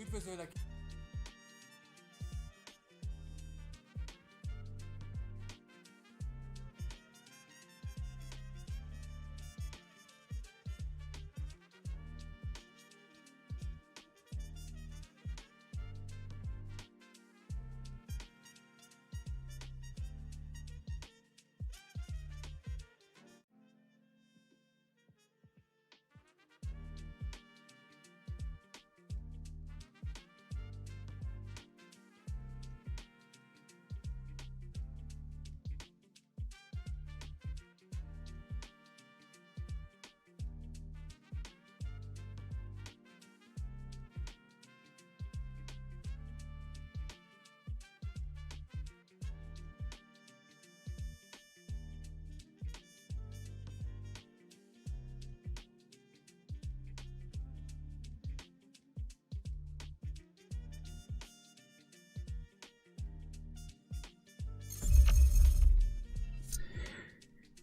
Üdvözöllek!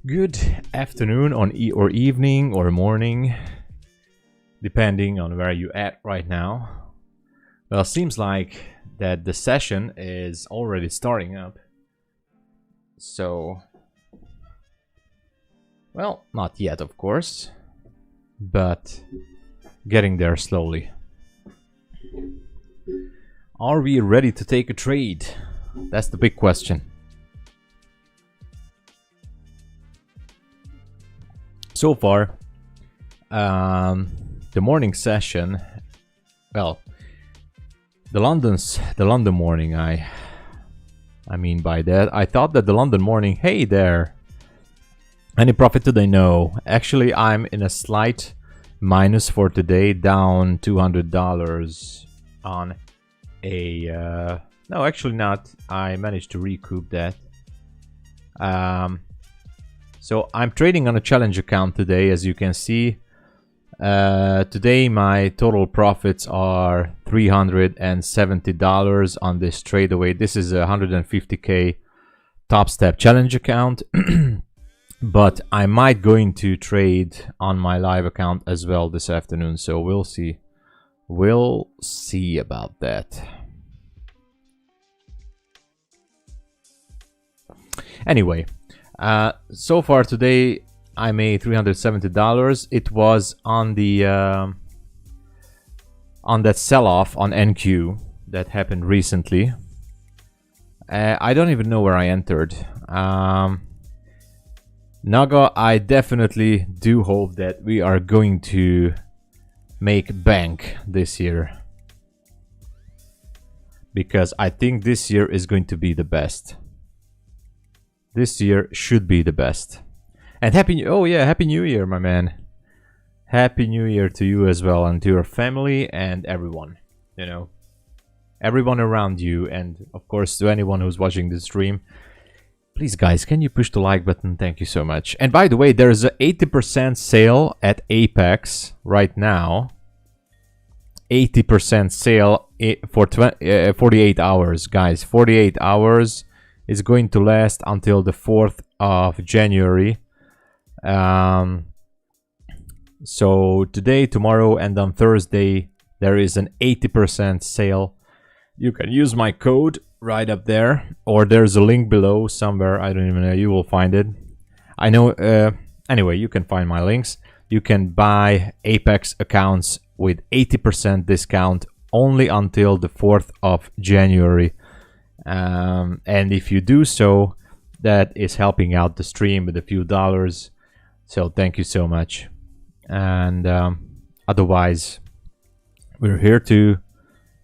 Good afternoon or evening or morning, depending on where you at right now. Well, it seems like that the session is already starting up. So, well, not yet, of course, but getting there slowly. Are we ready to take a trade? That's the big question. So far, the morning session, well, the London morning, I mean by that, I thought that the London morning, hey there, any profit today? No, actually I'm in a slight minus for today, down $200 on a, no, actually not, I managed to recoup that. So I'm trading on a challenge account today, as you can see. Today my total profits are $370 on this trade away. This is a 150k Top Step challenge account. But I might going to trade on my live account as well this afternoon, so we'll see. We'll see about that. Anyway, so far today I made $370. It was on the on that sell-off on NQ that happened recently. I don't even know where I entered. Naga, I definitely do hope that we are going to make bank this year, because I think this year is going to be the best. This year should be the best. And happy New Year, my man. Happy New Year to you as well, and to your family and everyone. You know, everyone around you, and of course to anyone who's watching this stream. Please, guys, can you push the like button? Thank you so much. And by the way, there's an 80% sale at Apex right now. 80% sale for 48 hours, guys. 48 hours. Is going to last until the 4th of January. So today, tomorrow, and on Thursday, there is an 80% sale. You can use my code right up there, or there's a link below somewhere. I don't even know. You will find it. I know. Anyway, you can find my links. You can buy Apex accounts with 80% discount only until the 4th of January. And if you do so, that is helping out the stream with a few dollars. So thank you so much. And otherwise, we're here to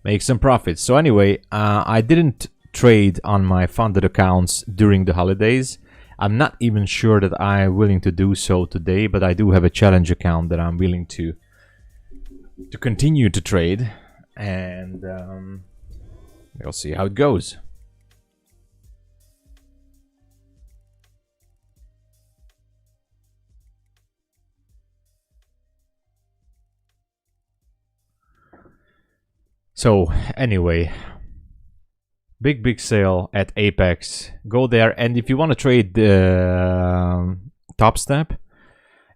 make some profits. So anyway, I didn't trade on my funded accounts during the holidays. I'm not even sure that I'm willing to do so today, but I do have a challenge account that I'm willing to continue to trade. And we'll see how it goes. So anyway, big sale at Apex. Go there, and if you want to trade the Top Step,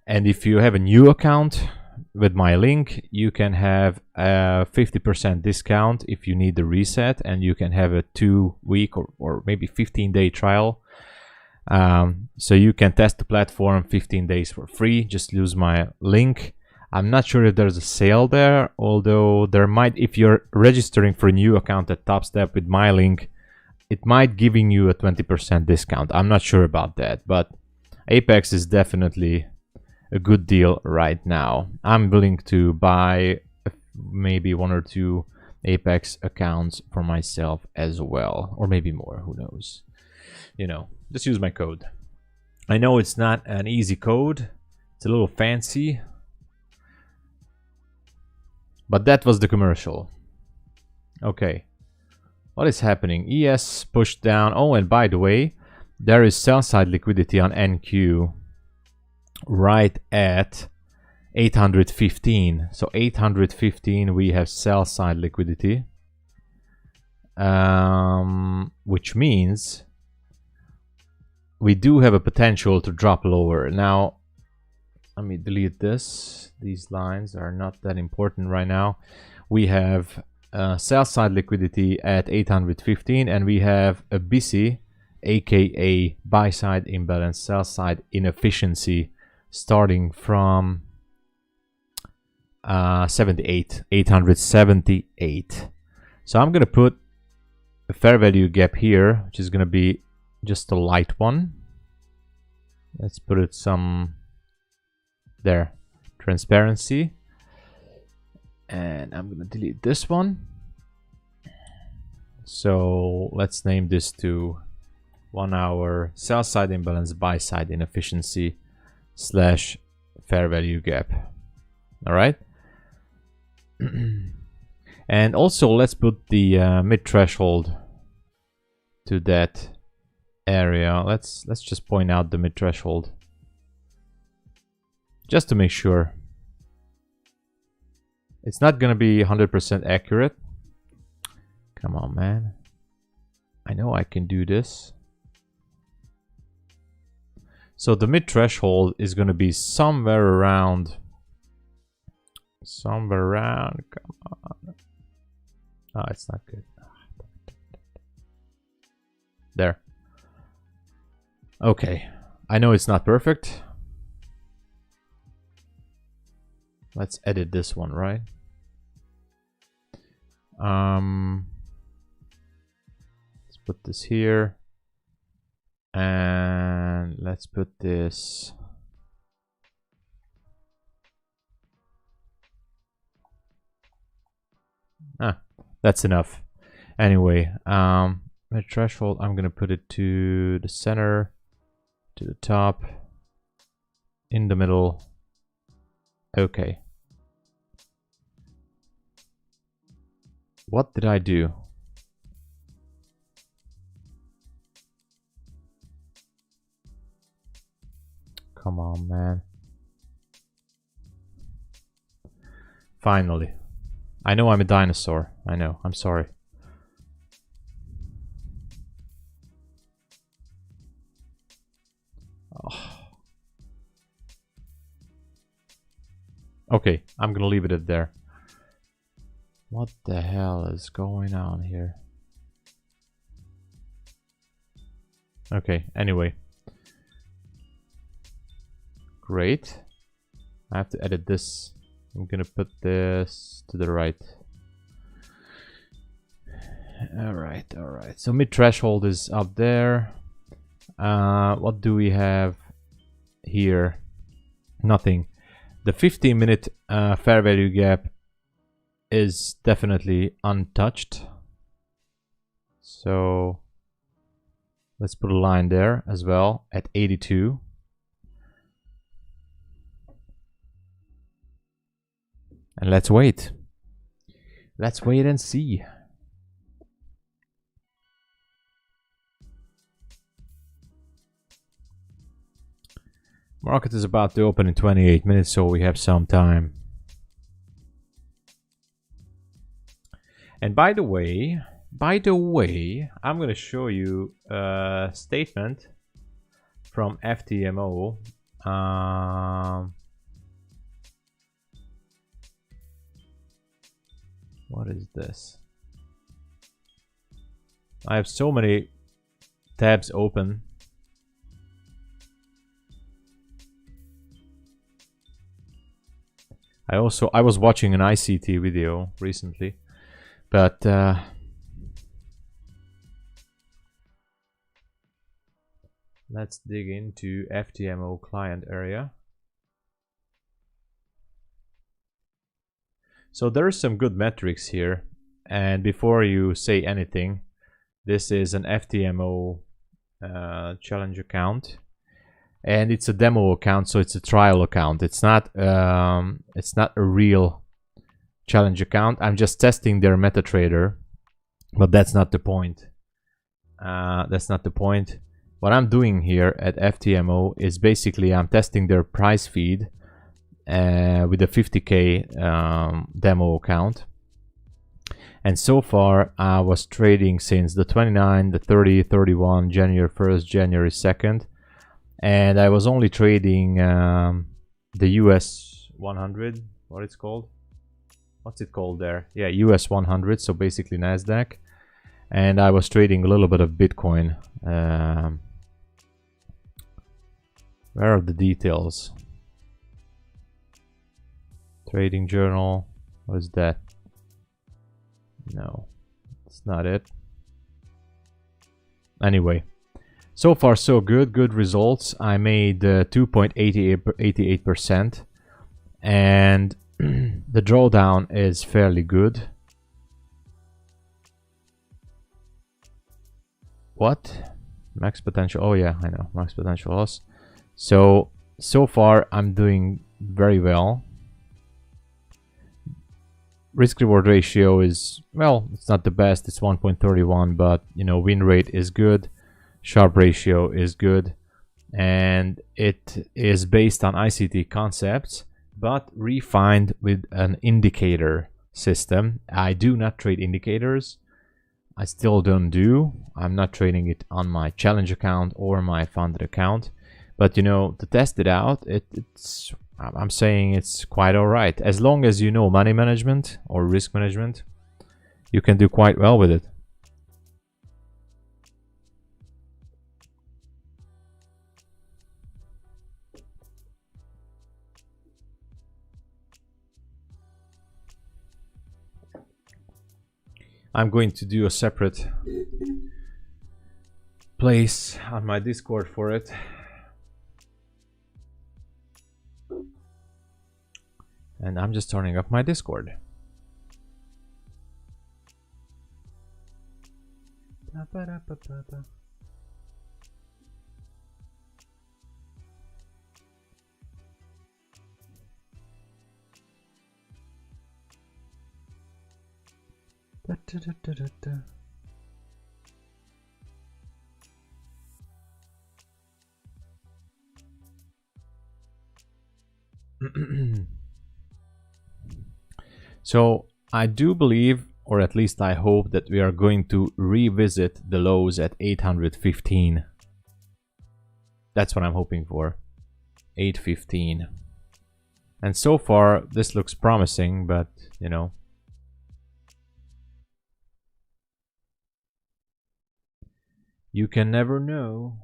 and if you have a new account, with my link, you can have a 50% discount if you need the reset, and you can have a 2-week or maybe 15-day trial. So you can test the platform 15 days for free. Just use my link. I'm not sure if there's a sale there, although there might, if you're registering for a new account at Topstep with my link, it might giving you a 20% discount. I'm not sure about that, but Apex is definitely a good deal right now. I'm willing to buy maybe 1 or 2 Apex accounts for myself as well, or maybe more, who knows. You know, just use my code. I know it's not an easy code, it's a little fancy, but that was the commercial. Okay, what is happening? ES pushed down. Oh, and by the way, there is sell side liquidity on NQ right at 815. So 815 we have sell side liquidity, which means we do have a potential to drop lower. Now let me delete this. These lines are not that important right now. We have sell side liquidity at 815, and we have a BC, aka buy side imbalance, sell side inefficiency, starting from 878. So I'm gonna put a fair value gap here, which is gonna be just a light one. Let's put it some there, transparency, and I'm gonna delete this one. So let's name this to 1 hour sell side imbalance, buy side inefficiency slash fair value gap. All right. And also let's put the mid threshold to that area. Let's just point out the mid threshold just to make sure. It's not gonna be 100% accurate. Come on, man. I know I can do this. So the mid threshold is gonna be somewhere around. Come on. Oh, it's not good. There. Okay. I know it's not perfect. Let's edit this one, right? Let's put this here. And let's put this. That's enough. Anyway, mid threshold, I'm gonna put it to the center, to the top, in the middle. Okay. What did I do? Come on, man. Finally. I know I'm a dinosaur. I know. I'm sorry. Oh. Okay, I'm gonna leave it at there. What the hell is going on here? Okay, anyway. Great. I have to edit this. I'm gonna put this to the right. Alright, alright. So mid threshold is up there. What do we have here? Nothing. The 15-minute fair value gap is definitely untouched. So let's put a line there as well at 82. And let's wait. Let's wait and see. Market is about to open in 28 minutes, so we have some time. And by the way, I'm going to show you a statement from FTMO. What is this? I have so many tabs open. I was watching an ICT video recently, but let's dig into FTMO client area. So there's some good metrics here, and before you say anything, this is an FTMO challenge account, and it's a demo account, so it's a trial account. It's not a real challenge account. I'm just testing their MetaTrader, but that's not the point. That's not the point. What I'm doing here at FTMO is basically I'm testing their price feed with a 50k demo account. And so far I was trading since the 29, the 30, 31, January 1st, January 2nd. And I was only trading the US 100, what it's called? What's it called there? Yeah, US 100, so basically NASDAQ. And I was trading a little bit of Bitcoin. Where are the details? Trading journal, what is that? No, it's not it. Anyway, so far so good, good results. I made 2.88%, and the drawdown is fairly good. What? Max potential, oh yeah, I know, max potential loss. So far I'm doing very well. Risk reward ratio is, well, it's not the best, it's 1.31, but you know, win rate is good, Sharpe ratio is good, and it is based on ICT concepts but refined with an indicator system. I do not trade indicators. I still don't do. I'm not trading it on my challenge account or my funded account, but you know, to test it out, I'm saying it's quite all right. As long as you know money management or risk management, you can do quite well with it. I'm going to do a separate place on my Discord for it. And I'm just turning up my Discord. So I do believe, or at least I hope, that we are going to revisit the lows at 815. That's what I'm hoping for. 815. And so far this looks promising, but you know, you can never know.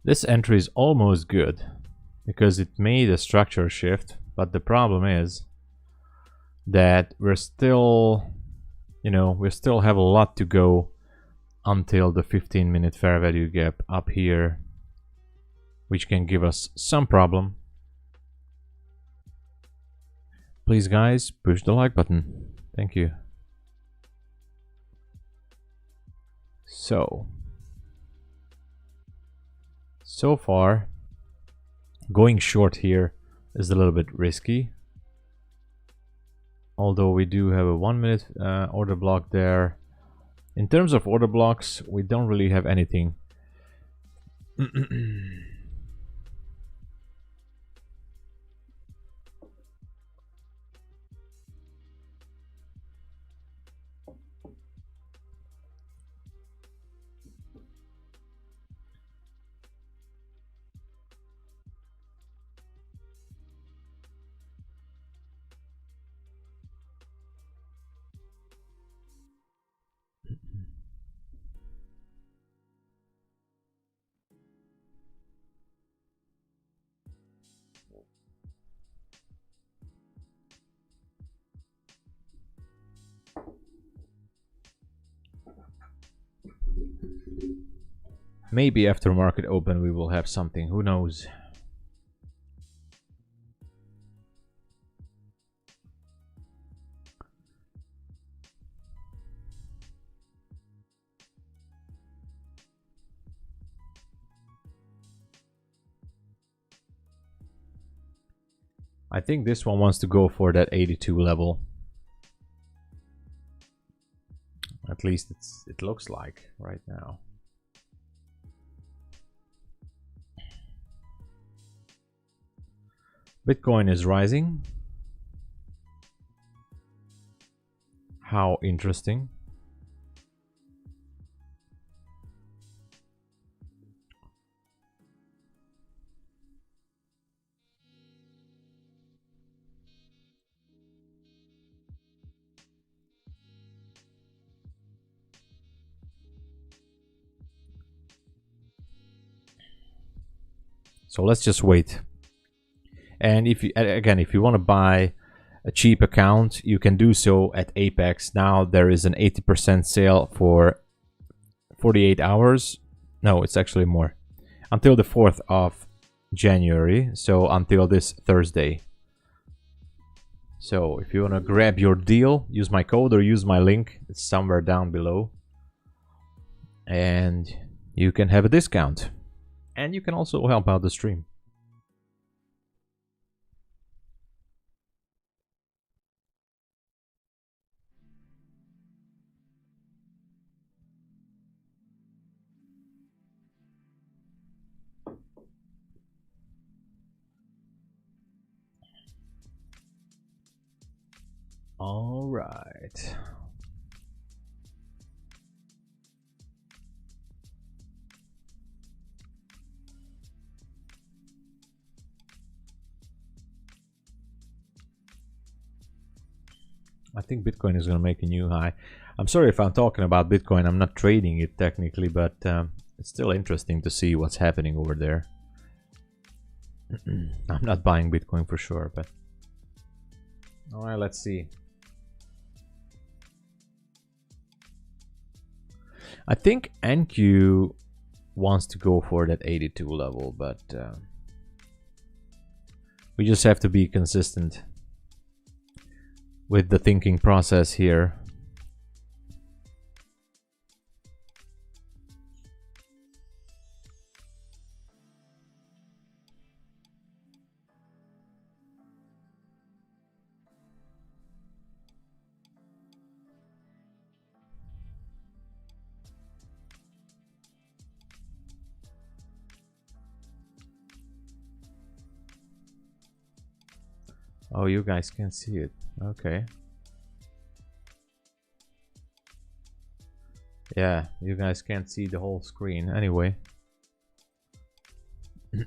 This entry is almost good because it made a structure shift, but the problem is that we're still, you know, we still have a lot to go until the 15-minute fair value gap up here, which can give us some problem. Please guys, push the like button. Thank you. So So far, going short here is a little bit risky. Although we do have a 1 minute order block there. In terms of order blocks, we don't really have anything. Maybe after market open we will have something, who knows. I think this one wants to go for that 82 level. At least it looks like right now. Bitcoin is rising. How interesting. So let's just wait. And if you, again, if you want to buy a cheap account, you can do so at Apex. Now there is an 80% sale for 48 hours. No, it's actually more. Until the 4th of January. So until this Thursday. So if you want to grab your deal, use my code or use my link. It's somewhere down below. And you can have a discount. And you can also help out the stream. All right. I think Bitcoin is going to make a new high. I'm sorry if I'm talking about Bitcoin. I'm not trading it technically, but it's still interesting to see what's happening over there. I'm not buying Bitcoin for sure, but all right, let's see. I think NQ wants to go for that 82 level, but we just have to be consistent with the thinking process here. Oh, you guys can see it. Okay. Yeah, you guys can't see the whole screen. Anyway. It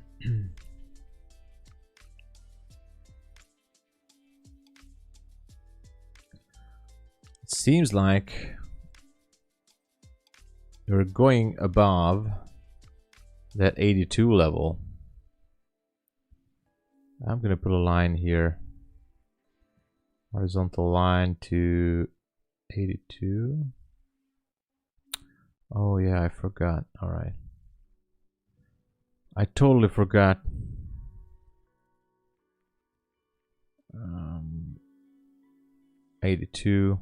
seems like you're going above that 82 level. I'm gonna put a line here. Horizontal line to 82. Oh yeah, I forgot. All right. I totally forgot. 82.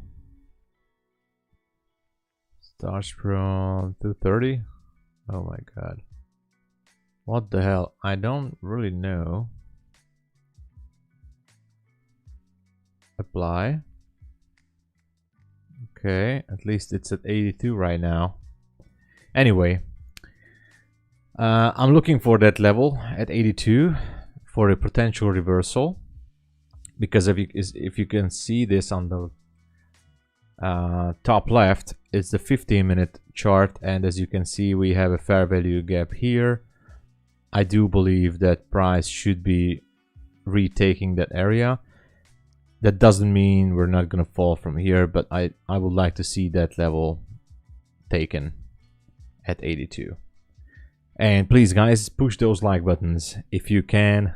Starts from 230. Oh my god. What the hell? I don't really know. Apply. Okay, at least it's at 82 right now. Anyway, I'm looking for that level at 82 for a potential reversal, because if you can see this on the top left, it's the 15-minute chart, and as you can see, we have a fair value gap here. I do believe that price should be retaking that area. That doesn't mean we're not going to fall from here, but I would like to see that level taken at 82. And please, guys, push those like buttons if you can.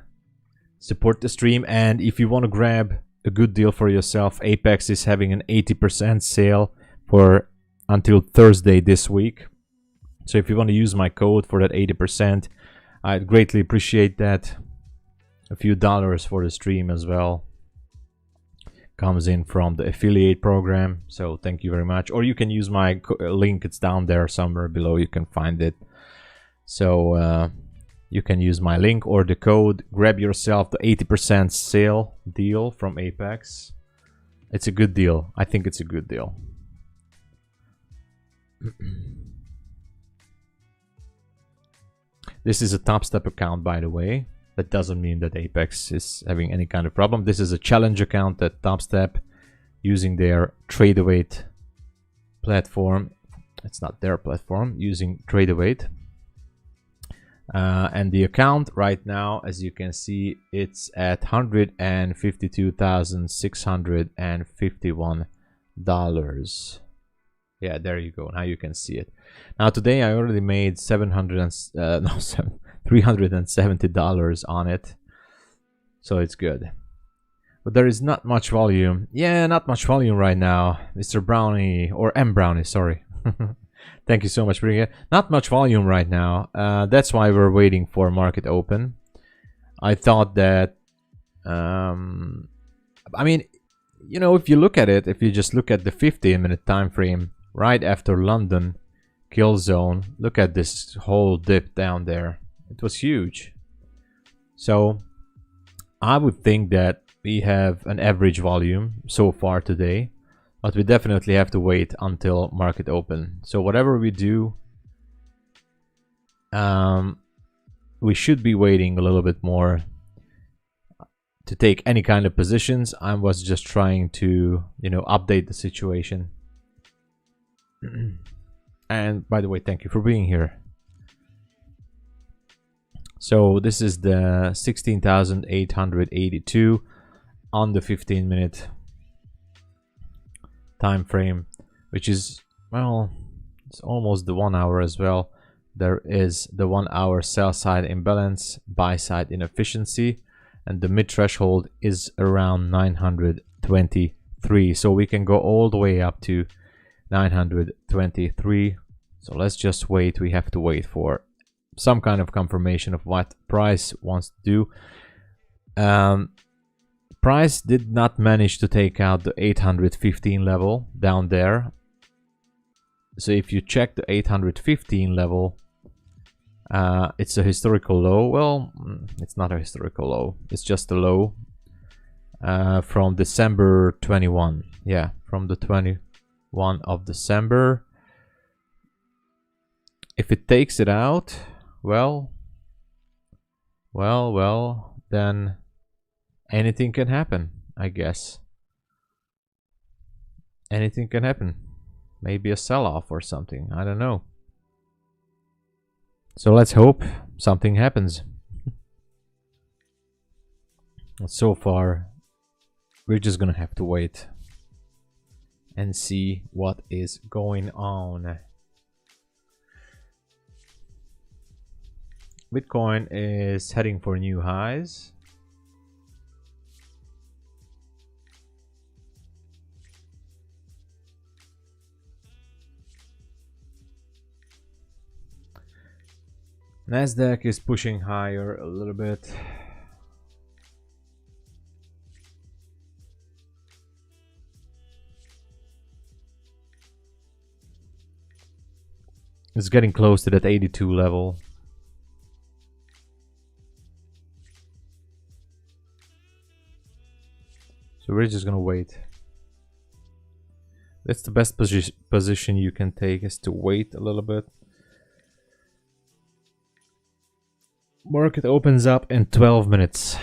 Support the stream, and if you want to grab a good deal for yourself, Apex is having an 80% sale for until Thursday this week. So if you want to use my code for that 80%, I'd greatly appreciate that. A few dollars for the stream as well comes in from the affiliate program, so thank you very much. Or you can use my link, it's down there somewhere below, you can find it. So you can use my link or the code, grab yourself the 80% sale deal from Apex. It's a good deal. I think it's a good deal. This is a Topstep account, by the way. That doesn't mean that Apex is having any kind of problem. This is a challenge account that Topstep, using their Tradeawait platform. It's not their platform, using Tradeawait. And the account right now, as you can see, it's at $152,651. Yeah, there you go. Now you can see it. Now today I already made $370 on it, so it's good. But there is not much volume. Yeah, not much volume right now, Mr. Brownie, or M Brownie, sorry. Thank you so much for it. Not much volume right now. That's why we're waiting for market open. I thought that, I mean, you know, if you look at it, if you just look at the 15-minute time frame right after London kill zone, look at this whole dip down there. It was huge. So I would think that we have an average volume so far today, but we definitely have to wait until market open. So whatever we do, we should be waiting a little bit more to take any kind of positions. I was just trying to, you know, update the situation. And by the way, thank you for being here. So this is the 16,882 on the 15-minute time frame, which is, well, it's almost the 1 hour as well. There is the 1 hour sell side imbalance, buy side inefficiency, and the mid threshold is around 923. So we can go all the way up to 923. So let's just wait. We have to wait for some kind of confirmation of what price wants to do. Price did not manage to take out the 815 level down there. So if you check the 815 level, it's a historical low. Well, it's not a historical low, it's just a low from December 21. Yeah, from the 21 of December. If it takes it out, well, then anything can happen, I guess. Anything can happen. Maybe a sell-off or something, I don't know. So let's hope something happens. So far, we're just gonna have to wait and see what is going on. Bitcoin is heading for new highs. Nasdaq is pushing higher a little bit. It's getting close to that 82 level. we're just gonna wait. That's the best position you can take, is to wait a little bit. Market opens up in 12 minutes.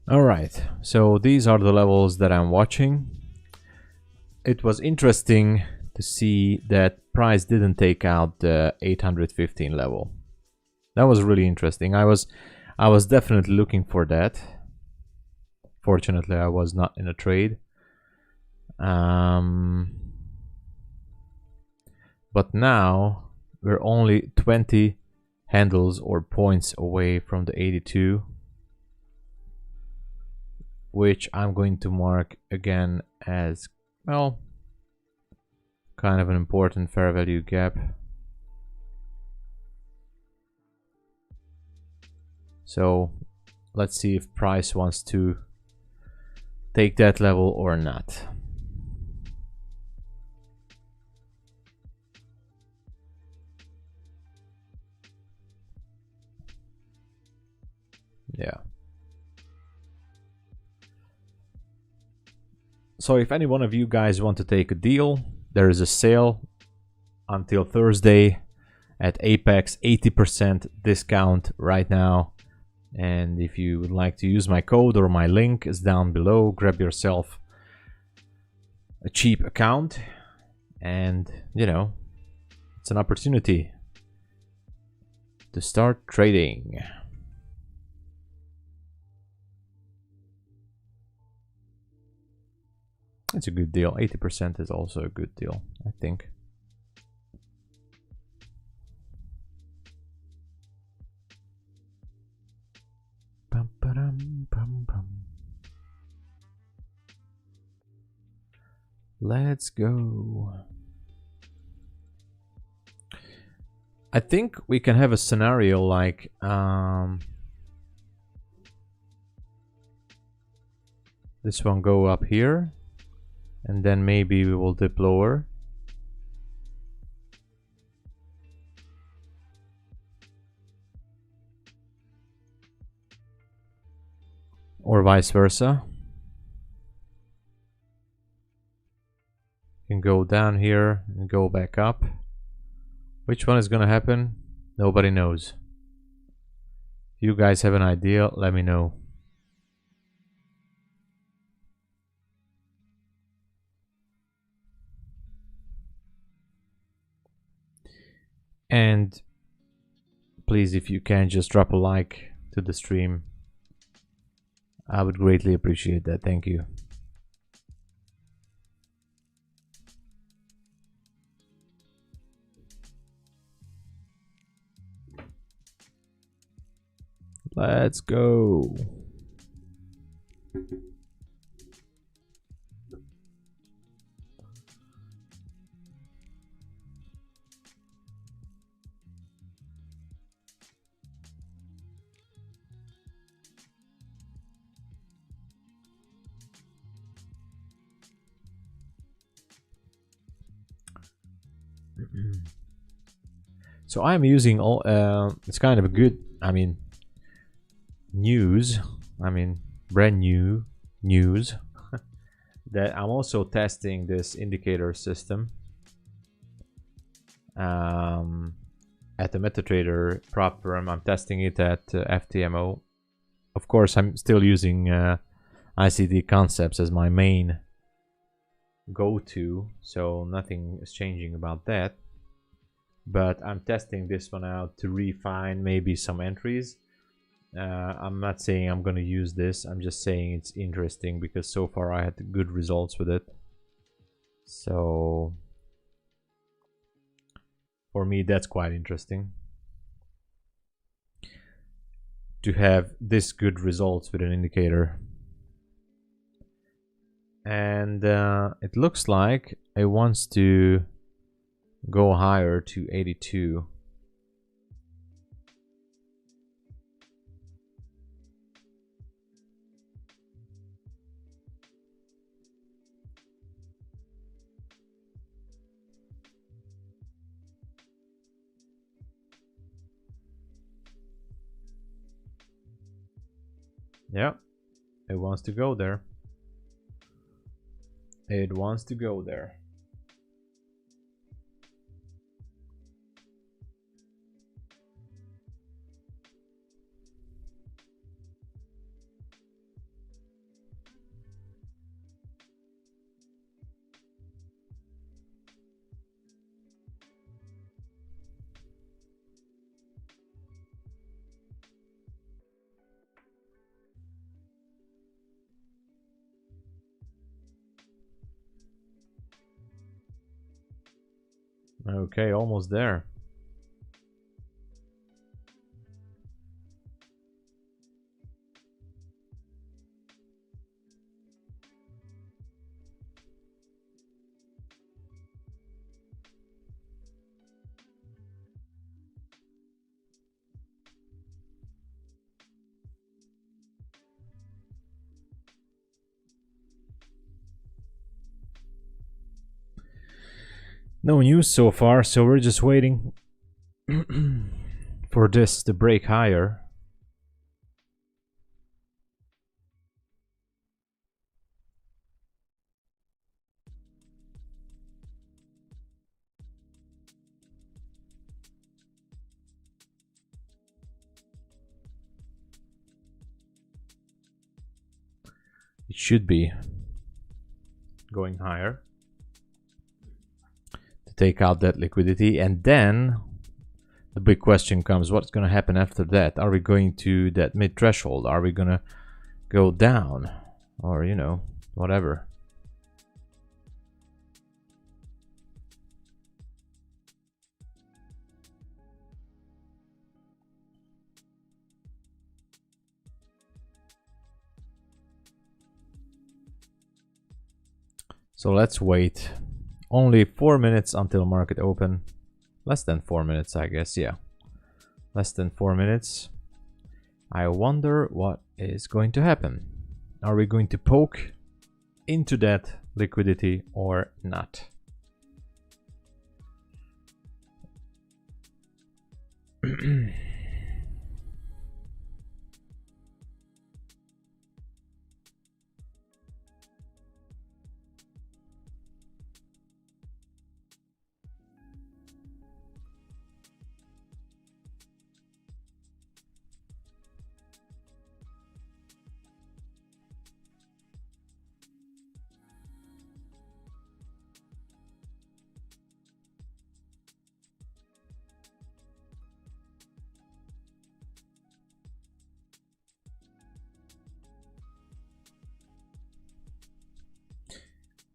Alright, so these are the levels that I'm watching. It was interesting to see that price didn't take out the 815 level. That was really interesting. I was definitely looking for that. Fortunately, I was not in a trade. But now we're only 20 handles or points away from the 82. Which I'm going to mark again as, well, kind of an important fair value gap. So let's see if price wants to take that level or not. Yeah. So if any one of you guys want to take a deal, there is a sale until Thursday at Apex, 80% discount right now. And if you would like to use my code or my link is down below, grab yourself a cheap account, and you know, it's an opportunity to start trading. It's a good deal. 80% is also a good deal, I think. Bum, ba-dum, bum, bum. Let's go. I think we can have a scenario like this one go up here, and then maybe we will dip lower. Or vice versa. You can go down here and go back up. Which one is gonna happen? Nobody knows. If you guys have an idea, let me know. And please, if you can, just drop a like to the stream. I would greatly appreciate that. Thank you. Let's go. So I'm using all it's kind of a good, I mean, brand new news that I'm also testing this indicator system at the MetaTrader prop firm. I'm testing it at FTMO. Of course, I'm still using ICD Concepts as my main go-to, so nothing is changing about that. But I'm testing this one out to refine maybe some entries. I'm not saying I'm gonna use this, I'm just saying it's interesting because so far I had good results with it. So for me that's quite interesting to have this good results with an indicator. And it looks like it wants to go higher to 82. Yeah, it wants to go there. It wants to go there. Okay, almost there. No news so far, so we're just waiting for this to break higher. It should be going higher to take out that liquidity, and then the big question comes, what's going to happen after that? Are we going to that mid threshold? Are we going to go down? Or, you know, whatever. So let's wait. Only 4 minutes until market open. Less than 4 minutes, I guess. Yeah, less than 4 minutes. I wonder what is going to happen. Are we going to poke into that liquidity or not?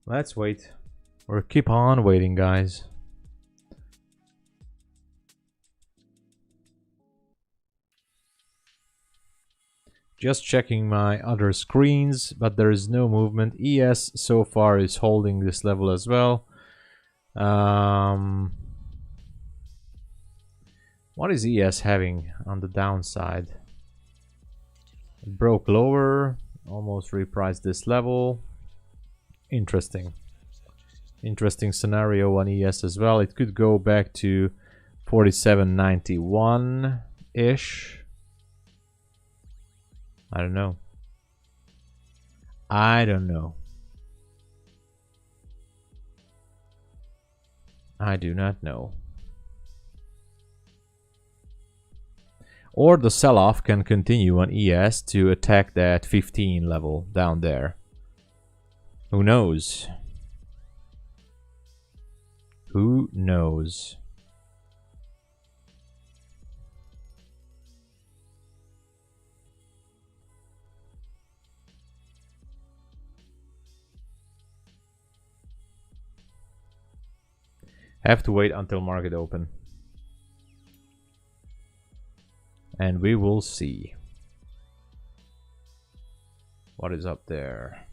Let's wait. Or keep on waiting, guys. Just checking my other screens, but there is no movement. ES so far is holding this level as well. What is ES having on the downside? It broke lower, almost repriced this level. Interesting. Interesting scenario on ES as well. It could go back to 47.91-ish. I don't know. I don't know. I do not know. Or the sell-off can continue on ES to attack that 15 level down there. Who knows? Who knows? Have to wait until market open. And we will see what is up there.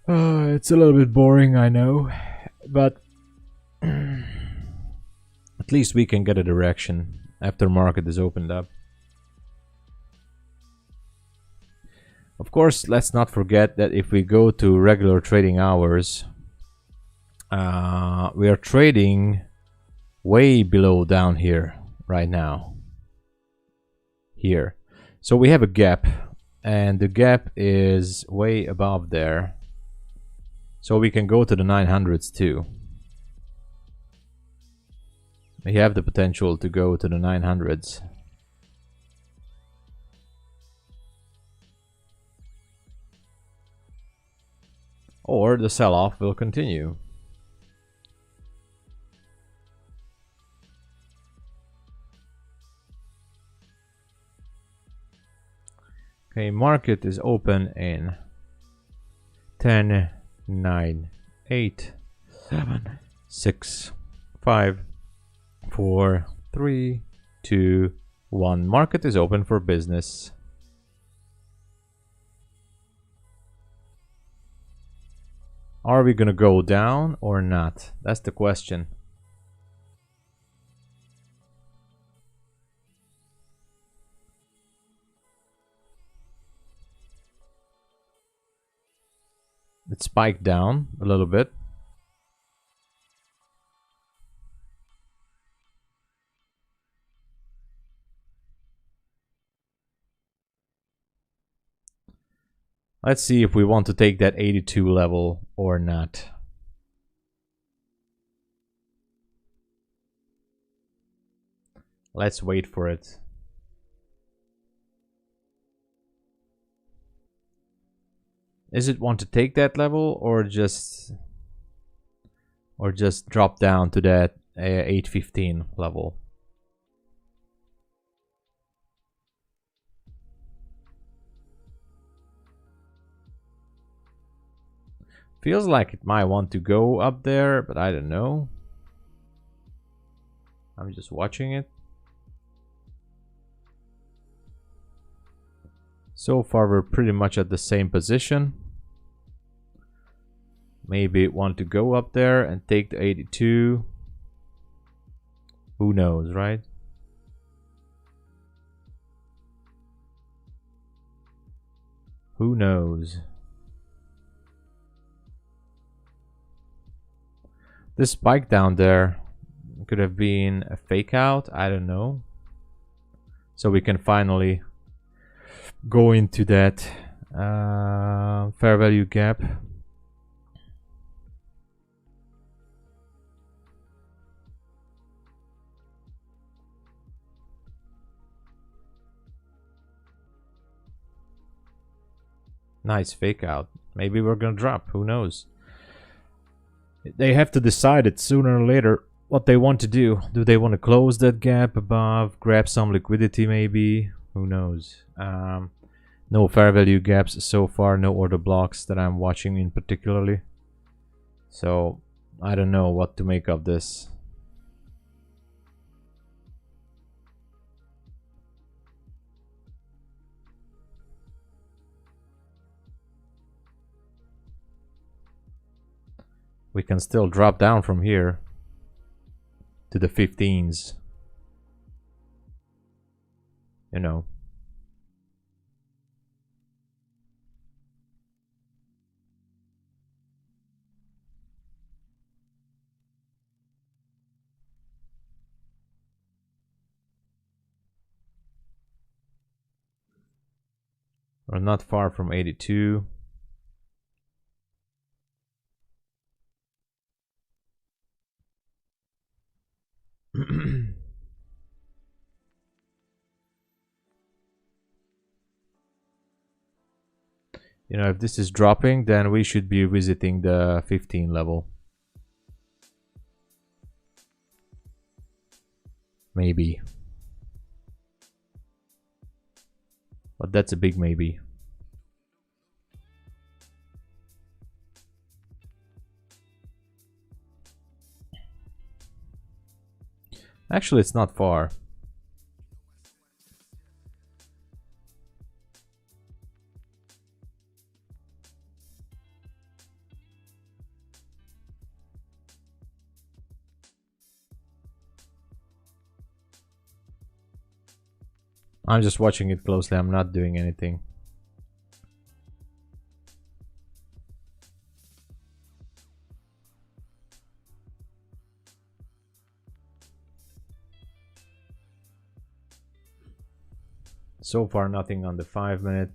It's a little bit boring, I know, but at least we can get a direction after market is opened up. Of course, let's not forget that if we go to regular trading hours, we are trading way below down here right now. Here. So we have a gap, and the gap is way above there. So we can go to the 900s too. We have the potential to go to the 900s. Or the sell-off will continue. Okay, market is open in 10, 9, 8, 7, 6, 5, 4, 3, 2, 1. Market is open for business. Are we gonna go down or not? That's the question. It spiked down a little bit. Let's see if we want to take that 82 level or not. Let's wait for it. Is it want to take that level or just drop down to that 815 level? Feels like it might want to go up there, but I don't know. I'm just watching it. So far we're pretty much at the same position. Maybe it want to go up there and take the 82. Who knows, right? Who knows? This spike down there could have been a fake out, I don't know. So we can finally go into that fair value gap. Nice fake out. Maybe we're gonna drop, who knows? They have to decide it sooner or later what they want to do. Do they want to close that gap above, grab some liquidity maybe? Who knows? No fair value gaps so far, no order blocks that I'm watching in particularly. So I don't know what to make of this. We can still drop down from here to the 15s. You know. We're not far from 82. You know, if this is dropping, then we should be visiting the 15 level. Maybe. But that's a big maybe. Actually, it's not far. I'm just watching it closely. I'm not doing anything. So far, nothing on the 5 minute.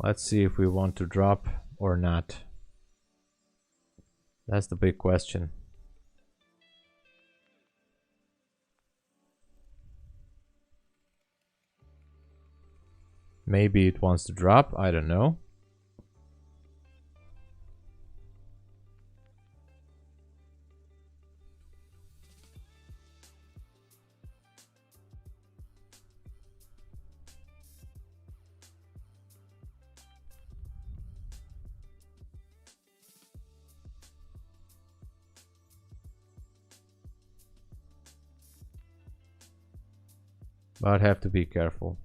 Let's see if we want to drop or not. That's the big question. Maybe it wants to drop, I don't know. But have to be careful.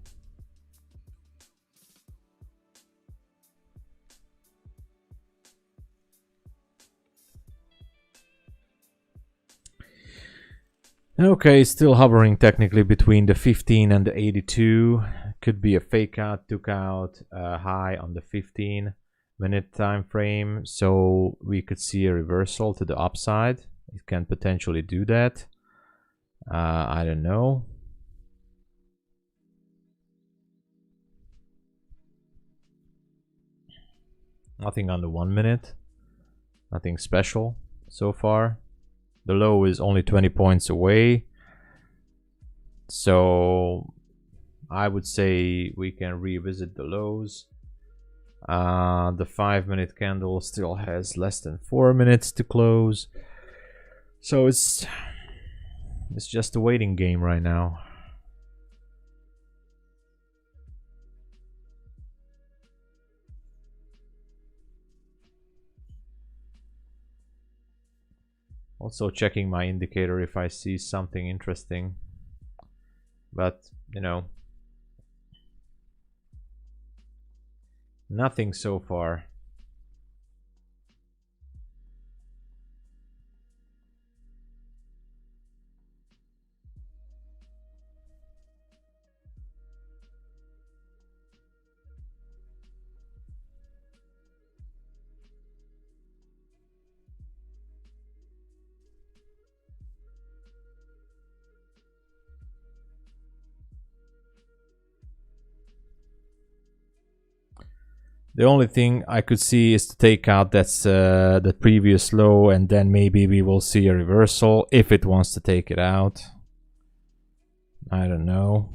Okay, still hovering technically between the 15 and the 82. Could be a fake out, took out a high on the 15-minute time frame, so we could see a reversal to the upside. It can potentially do that. I don't know. Nothing on the 1 minute. Nothing special so far. The low is only 20 points away. So I would say we can revisit the lows. The 5 minute candle still has less than 4 minutes to close. So it's just a waiting game right now. Also checking my indicator if I see something interesting. But, you know, nothing so far. The only thing I could see is to take out that's the previous low, and then maybe we will see a reversal if it wants to take it out. I don't know.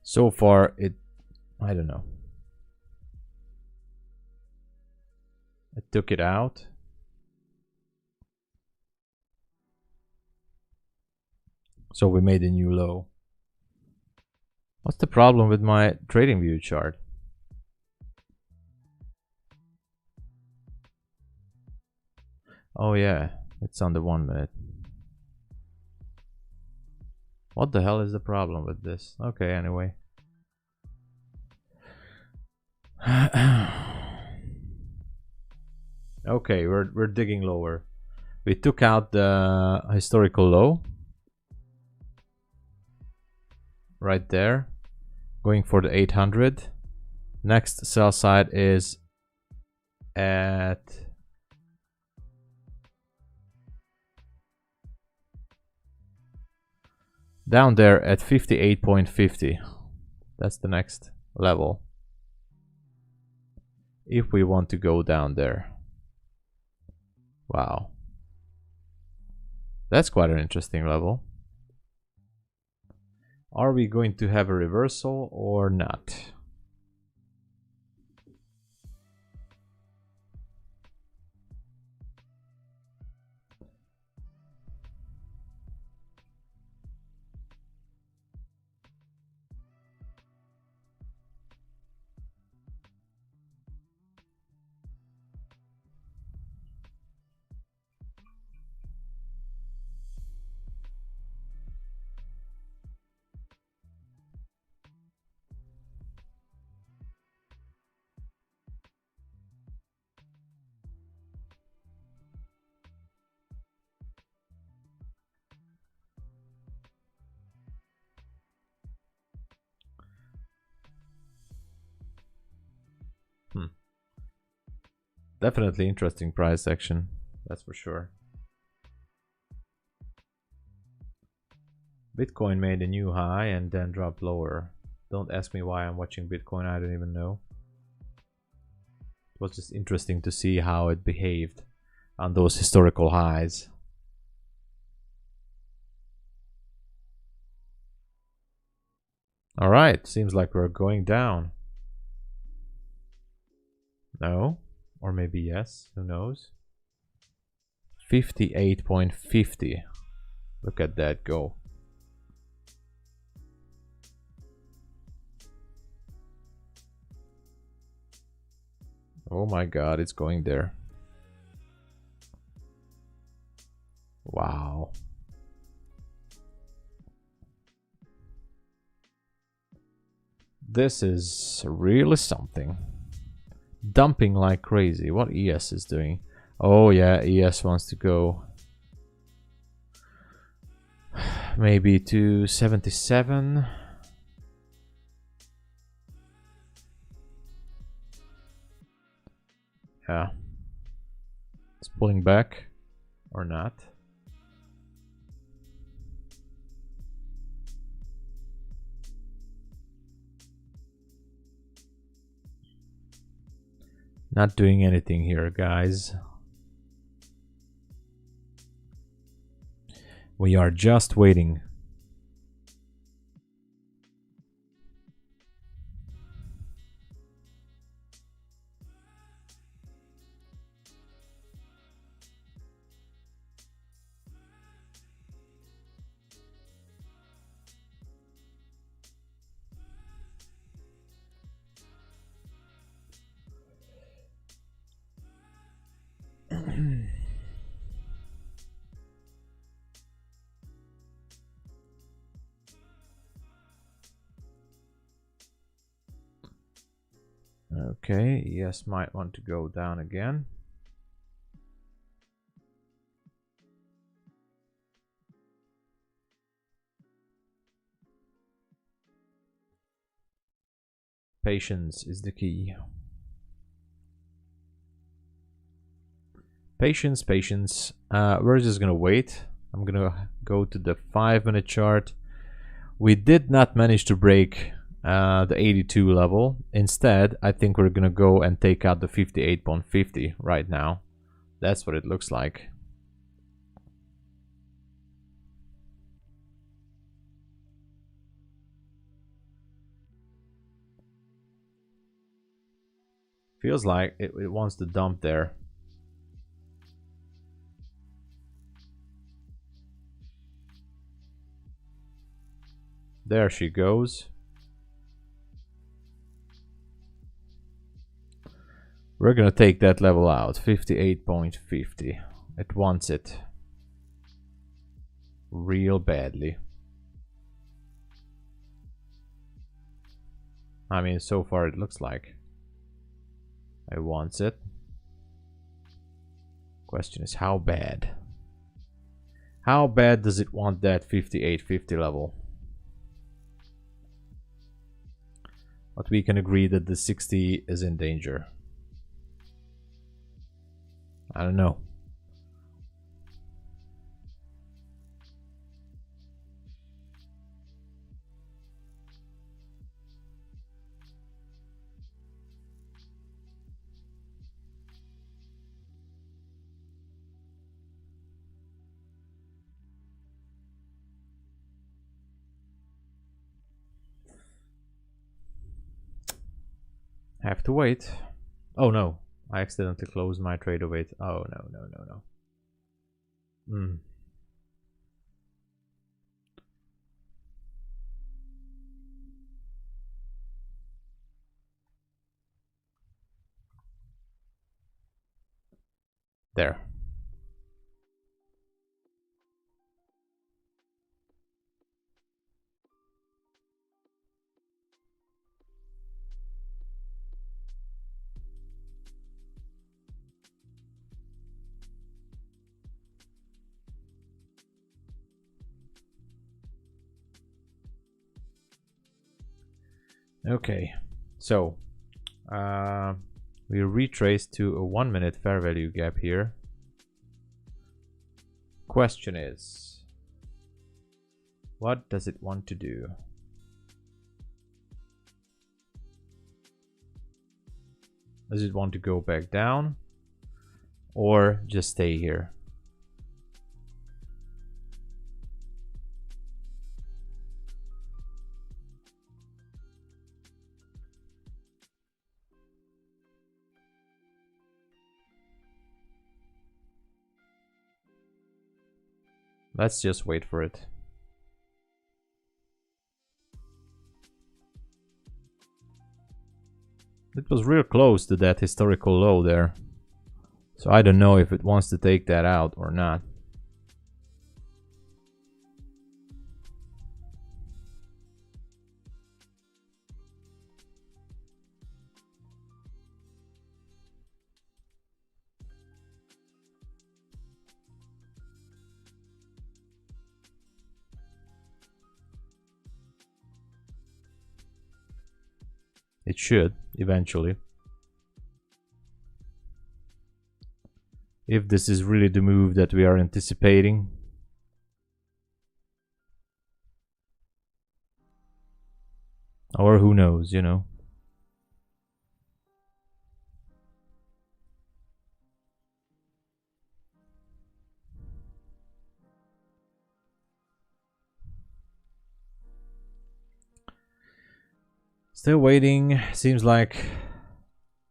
So far, I don't know. It took it out. So we made a new low. What's the problem with my TradingView chart? Oh yeah, it's on the 1 minute. What the hell is the problem with this? Okay, anyway. Okay, we're digging lower. We took out the historical low right there, Going for the 800. Next sell side is at down there at 58.50. That's the next level. If we want to go down there. Wow. That's quite an interesting level. Are we going to have a reversal or not? Definitely interesting price action, that's for sure. Bitcoin made a new high and then dropped lower. Don't ask me why I'm watching Bitcoin, I don't even know. It was just interesting to see how it behaved on those historical highs. All right, seems like we're going down. No, or maybe yes, who knows? 58.50. Look at that go. Oh my god, it's going there. Wow. This is really something. Dumping like crazy. What ES is doing? Oh yeah, ES wants to go maybe to 77. Yeah. It's pulling back or not. Not doing anything here, guys. We are just waiting. Okay, yes, might want to go down again. Patience is the key. Patience, patience. We're just gonna wait. I'm gonna go to the 5-minute chart. We did not manage to break the 82 level. Instead, I think we're gonna go and take out the 58.50 right now. That's what it looks like. Feels like it wants to dump there. There she goes. We're gonna take that level out, 58.50. It wants it real badly. I mean, so far it looks like it wants it. Question is how bad? How bad does it want that 58.50 level? But we can agree that the 60 is in danger. I don't know. Have to wait. Oh no, I accidentally closed my trader wait. Oh no. There. Okay, so we retrace to a 1 minute fair value gap here. Question is, what does it want to do? Does it want to go back down or just stay here? Let's just wait for it. It was real close to that historical low there. So I don't know if it wants to take that out or not. It should, eventually. If this is really the move that we are anticipating. Or who knows, you know. Still waiting. Seems like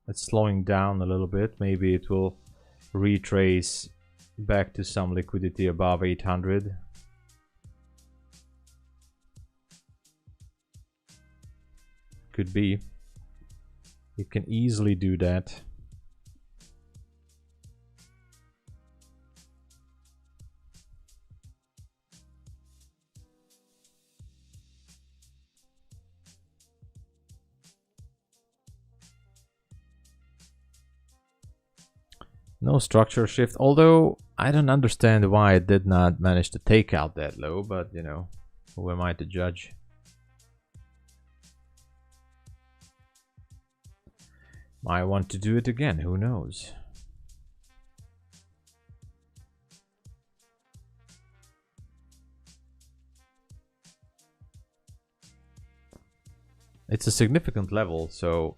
it's slowing down a little bit. Maybe it will retrace back to some liquidity above 800. Could be. It can easily do that. No structure shift, although I don't understand why it did not manage to take out that low, but you know, who am I to judge? Might want to do it again, who knows? It's a significant level, so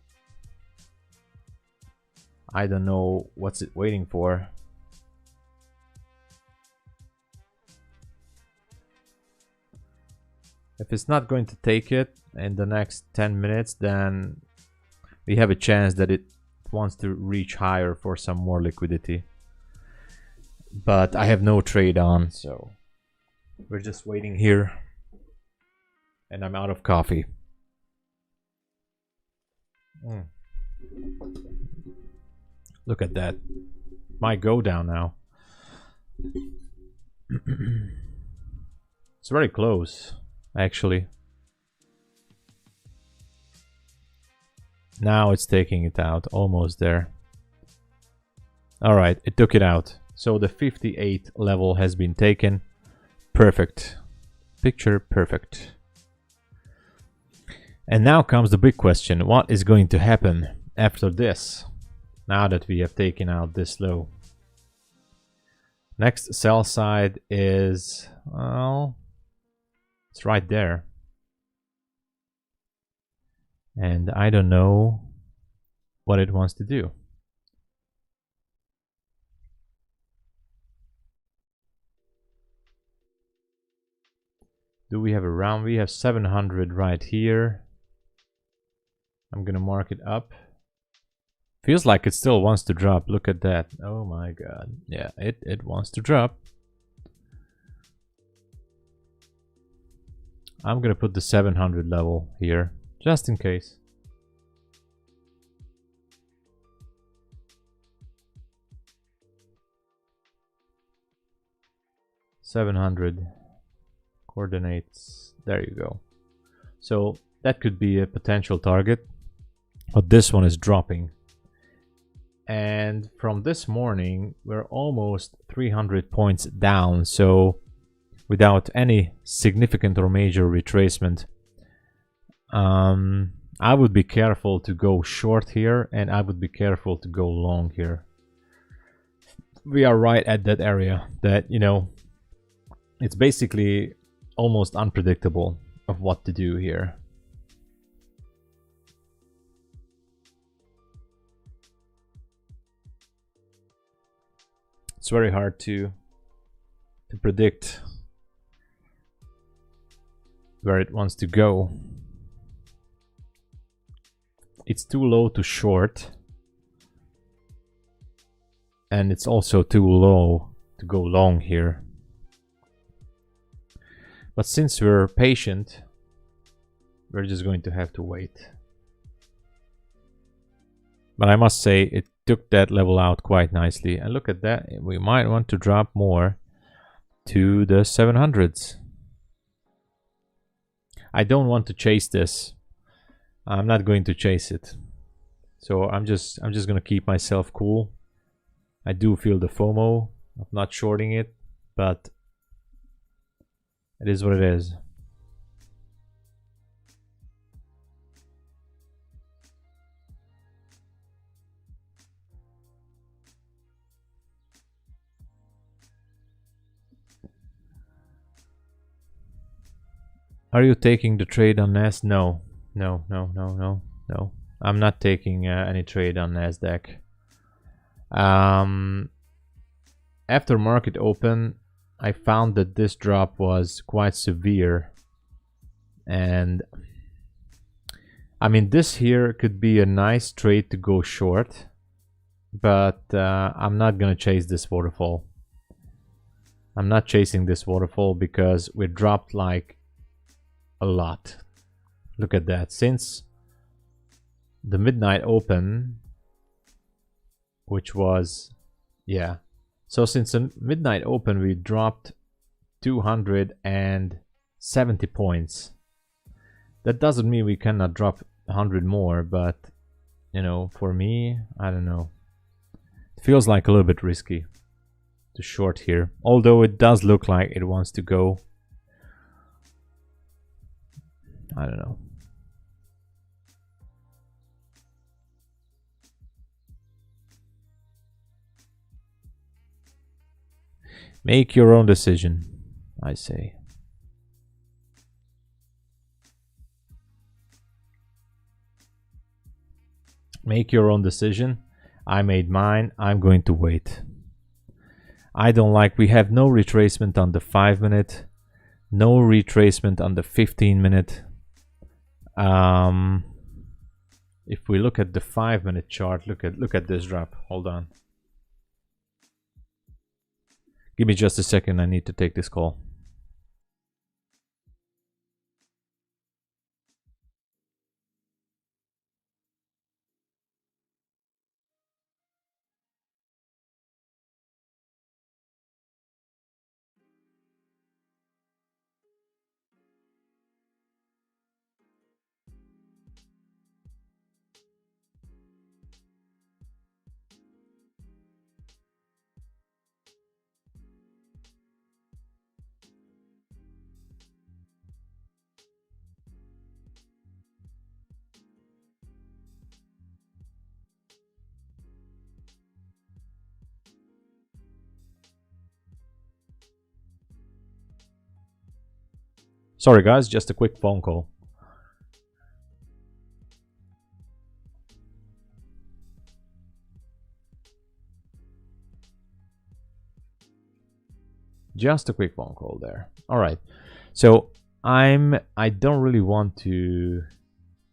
I don't know what's it waiting for. If it's not going to take it in the next 10 minutes, then we have a chance that it wants to reach higher for some more liquidity. But I have no trade on, so we're just waiting here. And I'm out of coffee. Look at that. Might go down now. It's very close, actually. Now it's taking it out, almost there. Alright, it took it out. So the 58 level has been taken. Perfect. Picture perfect. And now comes the big question. What is going to happen after this? Now that we have taken out this low. Next sell side is, well, it's right there. And I don't know what it wants to do. Do we have a round? We have 700 right here. I'm gonna mark it up. Feels like it still wants to drop. Look at that. Oh my god. Yeah, it wants to drop. I'm gonna put the 700 level here, just in case. $700 coordinates. There you go. So that could be a potential target, but this one is dropping. And from this morning, we're almost 300 points down. So without any significant or major retracement, I would be careful to go short here, and I would be careful to go long here. We are right at that area that, you know, it's basically almost unpredictable of what to do here. It's very hard to predict where it wants to go. It's too low to short, and it's also too low to go long here. But since we're patient, we're just going to have to wait. But I must say, it took that level out quite nicely. And look at that, we might want to drop more to the 700s. I don't want to chase this. I'm not going to chase it. So I'm just gonna keep myself cool. I do feel the FOMO of not shorting it, but it is what it is. Are you taking the trade on NAS? No. No. I'm not taking any trade on NASDAQ. After market open, I found that this drop was quite severe. And I mean, this here could be a nice trade to go short, but I'm not gonna chase this waterfall. I'm not chasing this waterfall because we dropped like a lot. Look at that. Since the midnight open, which was, yeah, so since the midnight open we dropped 270 points. That doesn't mean we cannot drop 100 more, but you know, for me, I don't know, it feels like a little bit risky to short here, although it does look like it wants to go. I don't know. Make your own decision, I say. Make your own decision. I made mine. I'm going to wait. I don't like, we have no retracement on the 5 minute, no retracement on the 15 minute. If we look at the 5 minute chart, look at this drop. Hold on. Give me just a second, I need to take this call. Sorry guys, just a quick phone call. Just a quick phone call there. All right. So I don't really want to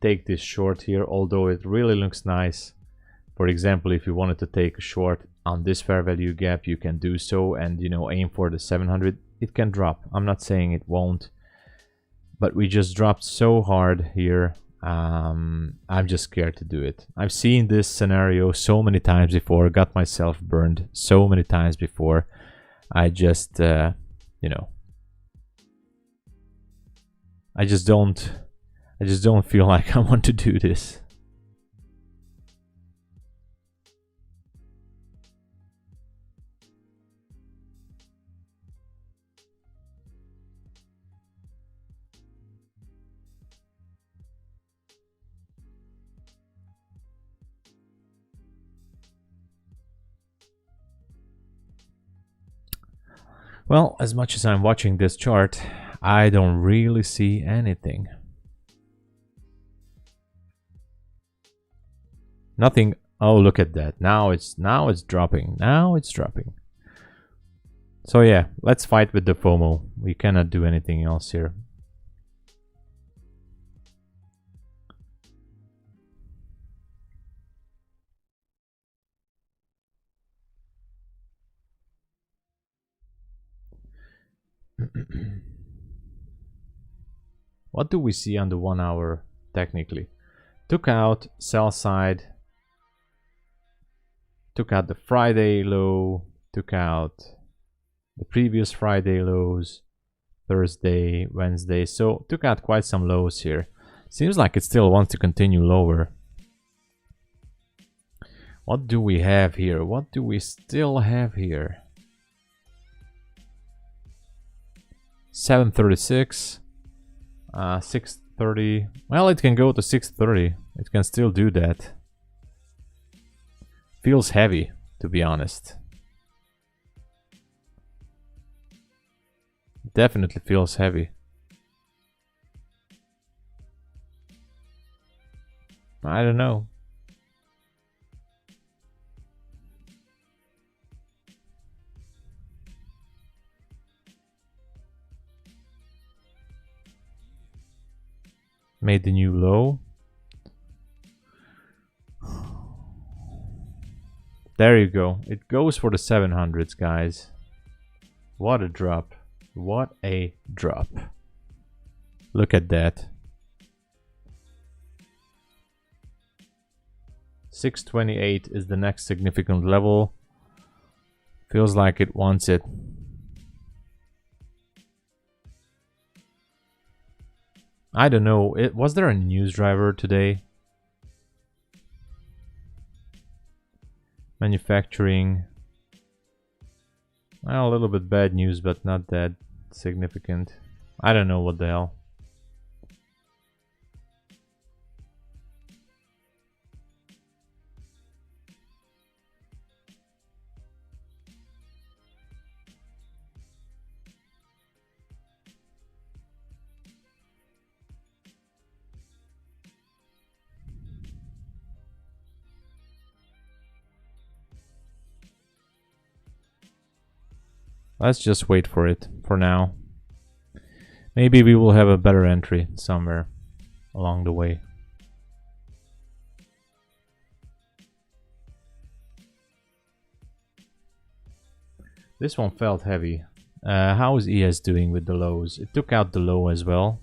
take this short here, although it really looks nice. For example, if you wanted to take a short on this fair value gap, you can do so and, you know, aim for the 700. It can drop. I'm not saying it won't, but we just dropped so hard here. I'm just scared to do it. I've seen this scenario so many times before, got myself burned so many times before. I just, you know, I just don't feel like I want to do this. Well, as much as I'm watching this chart, I don't really see anything. Nothing. Oh, look at that. Now it's dropping. Now it's dropping. So yeah, let's fight with the FOMO. We cannot do anything else here. What do we see on the 1 hour technically? Took out sell side, took out the Friday low, took out the previous Friday lows, Thursday, Wednesday, so took out quite some lows here. Seems like it still wants to continue lower. What do we have here? What do we still have here? 736, 630. Well, it can go to 630. It can still do that. Feels heavy, to be honest. Definitely feels heavy. I don't know. Made the new low. There you go. It goes for the 700s, guys. What a drop. What a drop. Look at that. 628 is the next significant level. Feels like it wants it. I don't know. Was there a news driver today? Manufacturing. Well, a little bit bad news, but not that significant. I don't know what the hell. Let's just wait for it for now. Maybe we will have a better entry somewhere along the way. This one felt heavy. How is ES doing with the lows? It took out the low as well.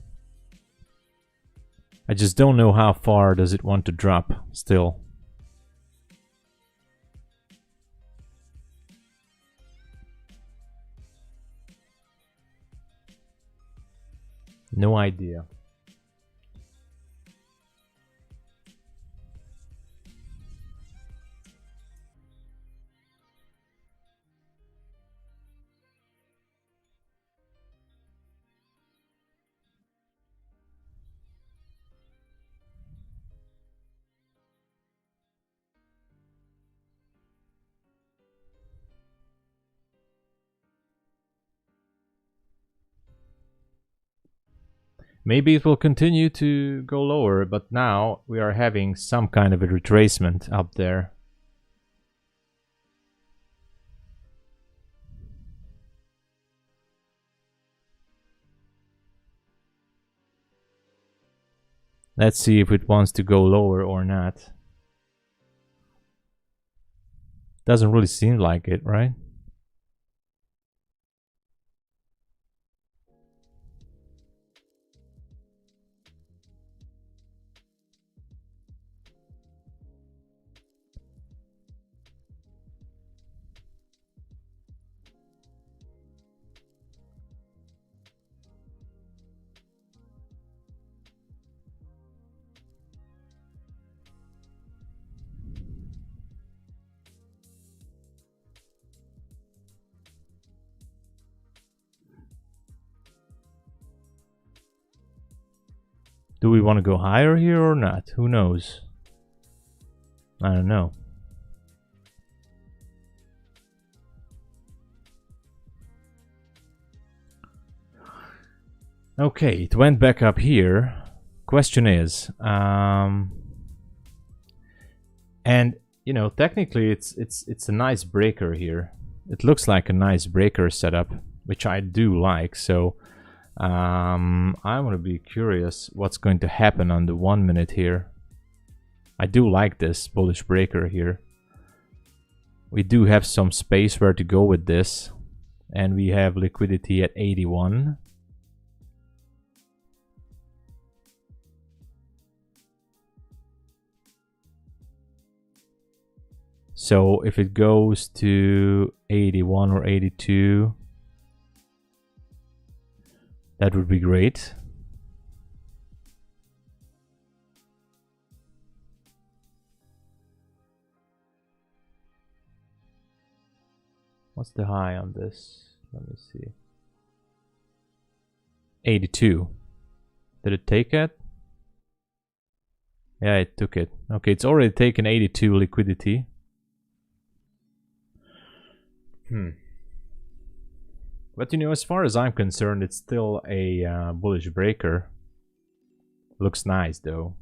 I just don't know how far does it want to drop still. No idea. Maybe it will continue to go lower, but now we are having some kind of a retracement up there. Let's see if it wants to go lower or not. Doesn't really seem like it, right? Do we want to go higher here or not? Who knows? I don't know. Okay, it went back up here. Question is, and you know, technically it's a nice breaker here. It looks like a nice breaker setup, which I do like. So I'm gonna be curious what's going to happen on the 1 minute here. I do like this bullish breaker here. We do have some space where to go with this, and we have liquidity at 81. So if it goes to 81 or 82, that would be great. What's the high on this? Let me see. 82. Did it take it? Yeah, it took it. Okay, it's already taken 82 liquidity. But you know, as far as I'm concerned, it's still a bullish breaker. Looks nice though.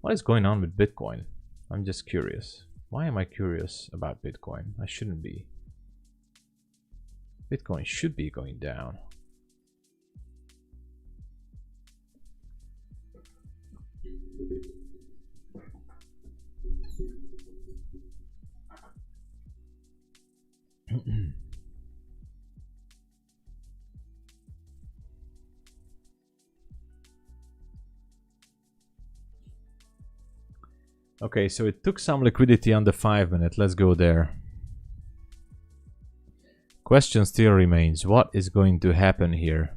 What is going on with Bitcoin? I'm just curious. Why am I curious about Bitcoin? I shouldn't be. Bitcoin should be going down. Okay, so it took some liquidity on the 5 minute. Let's go there. Question still remains, what is going to happen here?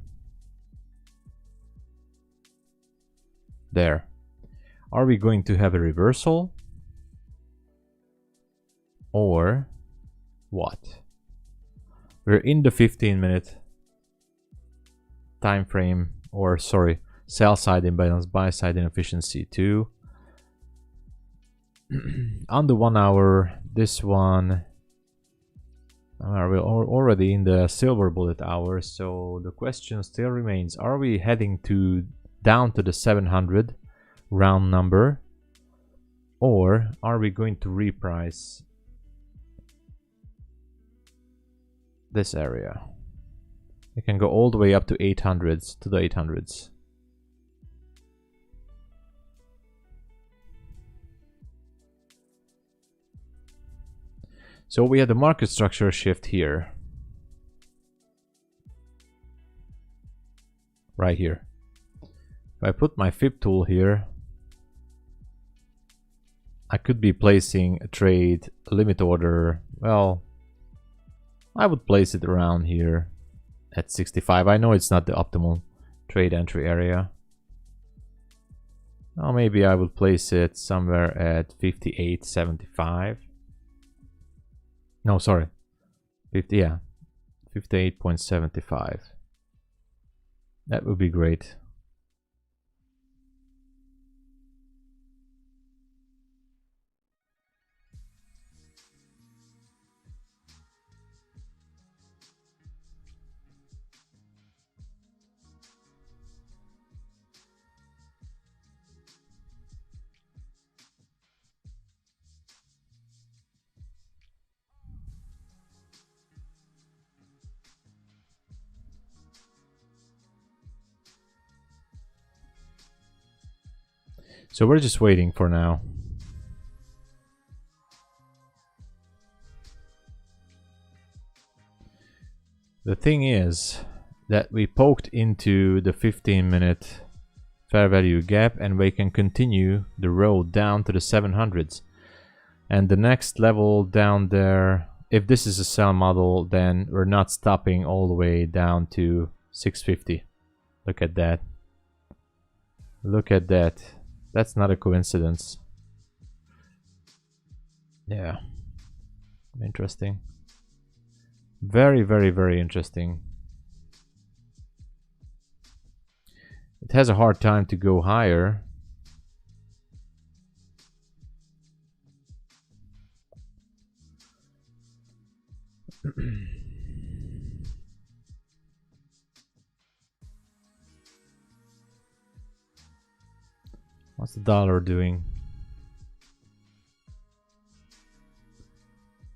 There. Are we going to have a reversal? Or what? We're in the 15-minute time frame, or sorry, sell side imbalance, buy side inefficiency 2. On the 1 hour, this one, we're already in the silver bullet hour, so the question still remains, are we heading down to the 700 round number, or are we going to reprice this area? We can go all the way up to 800s, to the 800s. So we have the market structure shift here. Right here. If I put my FIB tool here, I could be placing a trade, a limit order. Well, I would place it around here at 65. I know it's not the optimal trade entry area. Well, maybe I would place it somewhere at 58.75. No, sorry. 58.75. That would be great. So we're just waiting for now. The thing is that we poked into the 15-minute fair value gap, and we can continue the road down to the 700s. And the next level down there, if this is a sell model, then we're not stopping all the way down to 650. Look at that. Look at that. That's not a coincidence. Yeah. Interesting. Very, very, very interesting. It has a hard time to go higher. What's the dollar doing?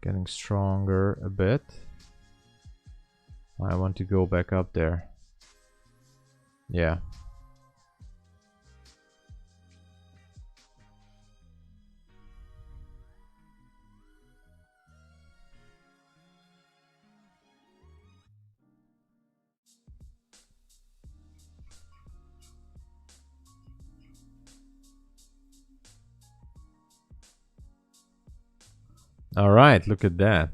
Getting stronger a bit. I want to go back up there. Yeah. All right, look at that.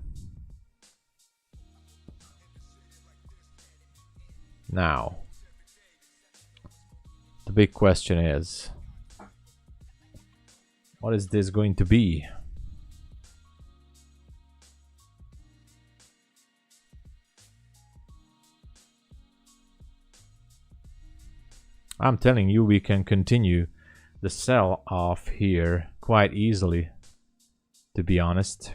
Now, the big question is, what is this going to be? I'm telling you, we can continue the sell off here quite easily, to be honest.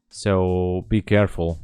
So be careful.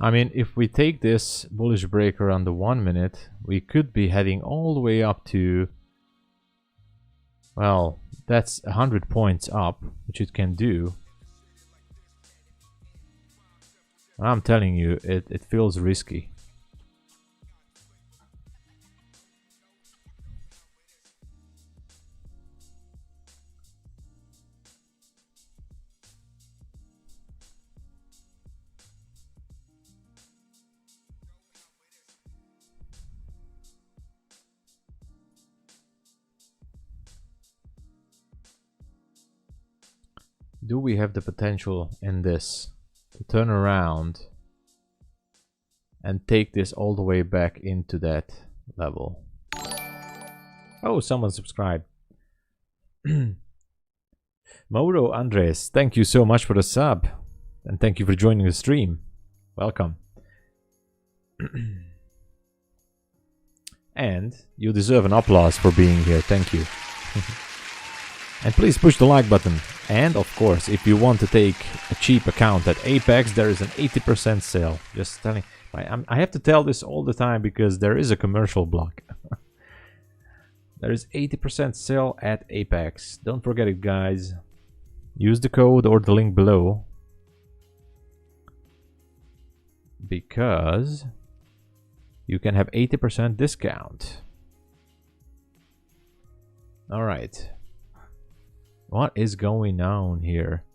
I mean, if we take this bullish breaker on the 1 minute, we could be heading all the way up to, well, that's 100 points up, which it can do. I'm telling you, it feels risky. Do we have the potential in this to turn around and take this all the way back into that level? Oh, someone subscribed. Mauro Andres, thank you so much for the sub. And thank you for joining the stream. Welcome. And you deserve an applause for being here. Thank you. And please push the like button. And of course, if you want to take a cheap account at Apex, there is an 80% sale. Just telling. I have to tell this all the time because there is a commercial block. There is 80% sale at Apex. Don't forget it, guys. Use the code or the link below. Because you can have 80% discount. All right. What is going on here?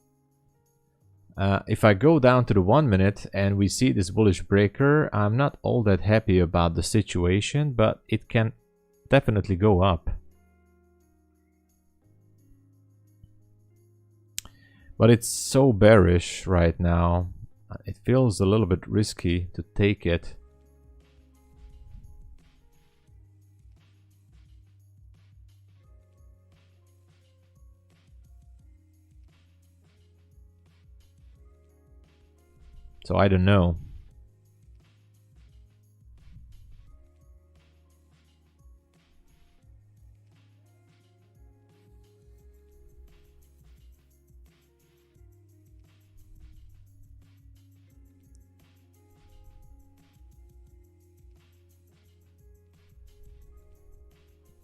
If I go down to the 1 minute and we see this bullish breaker, I'm not all that happy about the situation, but it can definitely go up. But it's so bearish right now. It feels a little bit risky to take it. So I don't know.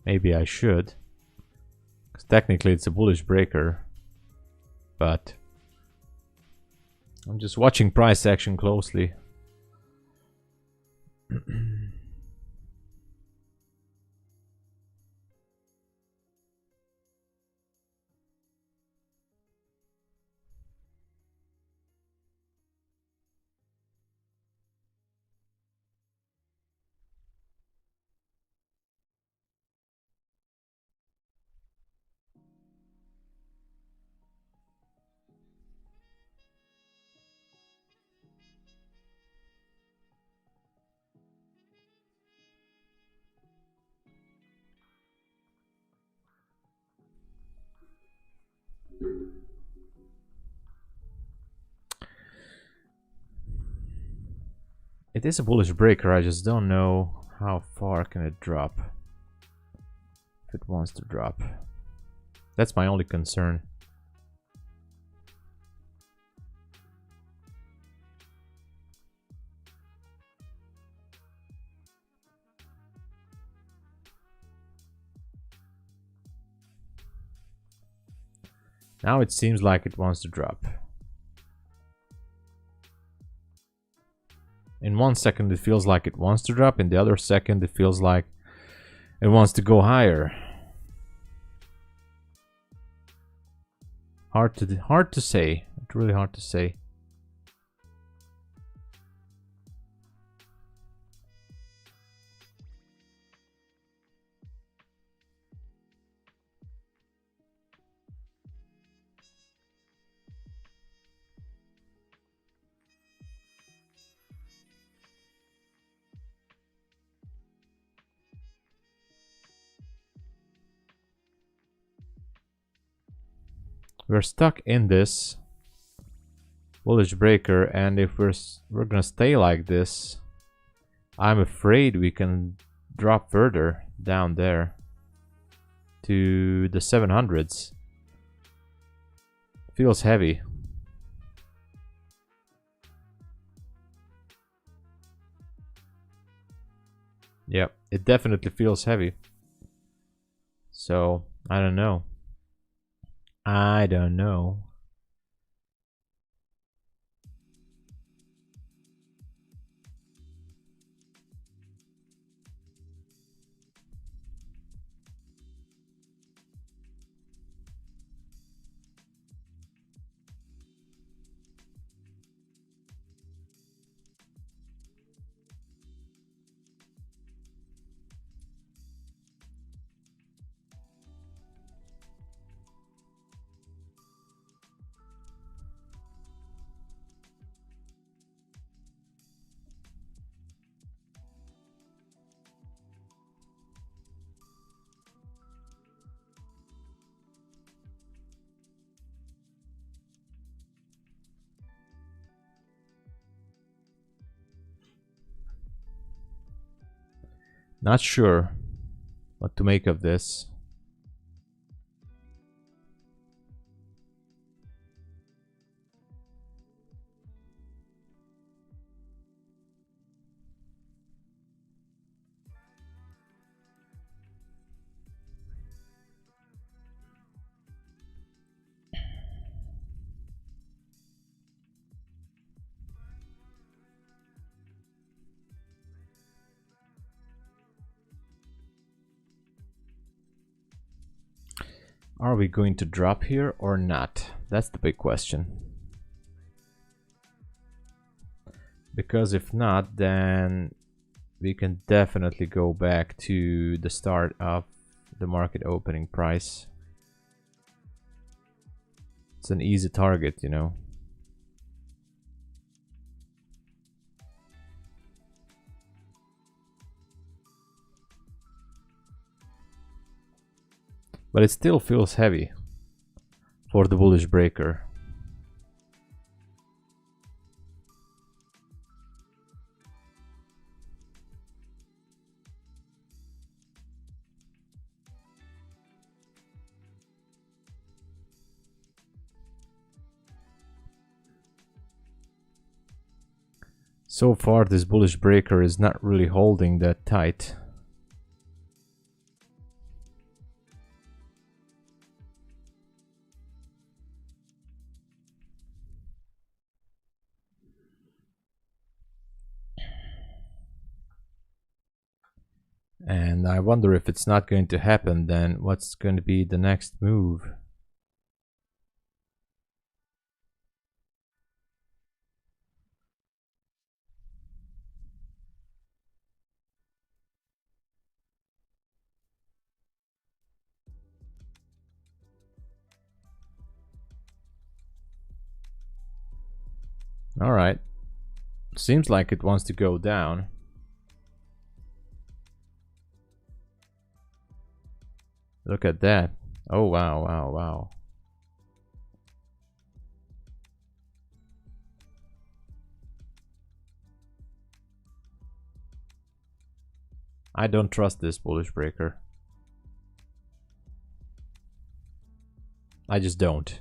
Maybe I should. Because technically it's a bullish breaker. But I'm just watching price action closely. It is a bullish breaker, I just don't know how far can it drop. If it wants to drop. That's my only concern. Now it seems like it wants to drop. In 1 second it feels like it wants to drop, in the other second it feels like it wants to go higher. Hard to say. It's really hard to say. We're stuck in this bullish breaker, and if we're gonna stay like this, I'm afraid we can drop further down there to the 700s. Feels heavy. Yep, it definitely feels heavy. So I don't know. I don't know. Not sure what to make of this. Are we going to drop here or not? That's the big question. Because if not, then we can definitely go back to the start of the market opening price. It's an easy target, you know. But it still feels heavy for the bullish breaker. So far this bullish breaker is not really holding that tight. And I wonder if it's not going to happen, then what's going to be the next move? All right. Seems like it wants to go down. Look at that. Oh, wow, wow, wow. I don't trust this bullish breaker. I just don't.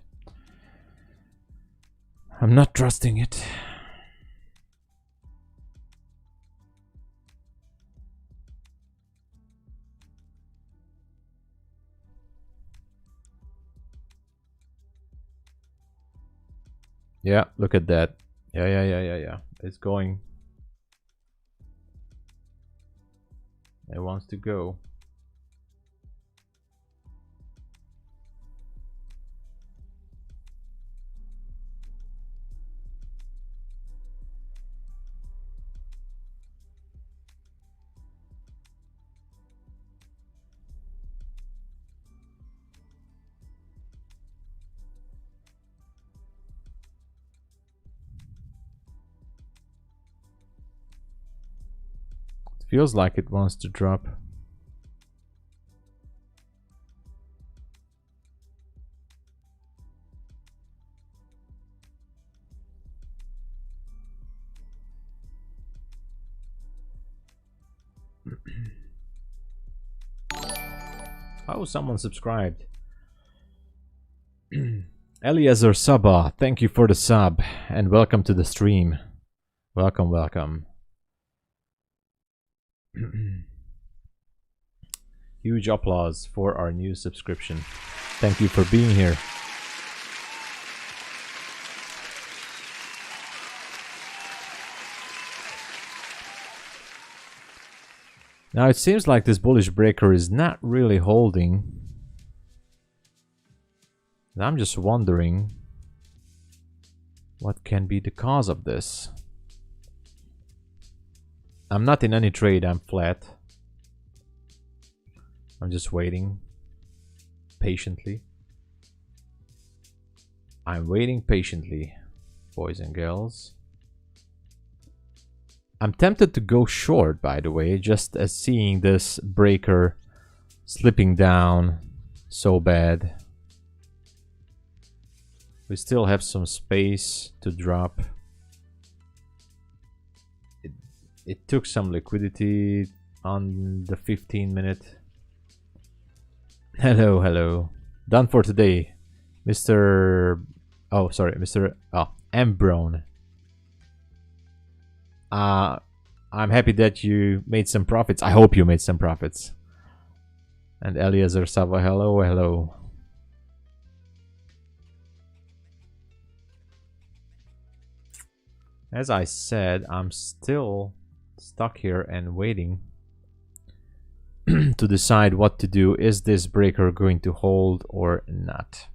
I'm not trusting it. Yeah, look at that. Yeah. It's going. It wants to go. It feels like it wants to drop. Oh, someone subscribed. Eliezer Sabah, thank you for the sub and welcome to the stream. Welcome, welcome. Huge applause for our new subscription. Thank you for being here. Now it seems like this bullish breaker is not really holding. And I'm just wondering what can be the cause of this. I'm not in any trade, I'm flat. I'm just waiting patiently. I'm waiting patiently, boys and girls. I'm tempted to go short, by the way, just as seeing this breaker slipping down so bad. We still have some space to drop. It took some liquidity on the 15-minute. Hello, hello. Done for today, Mr. Oh, sorry, Mr. Ambrone. I'm happy that you made some profits. I hope you made some profits. And Eliezer Sava, hello, hello. As I said, I'm still stuck here and waiting to decide what to do. Is this breaker going to hold or not?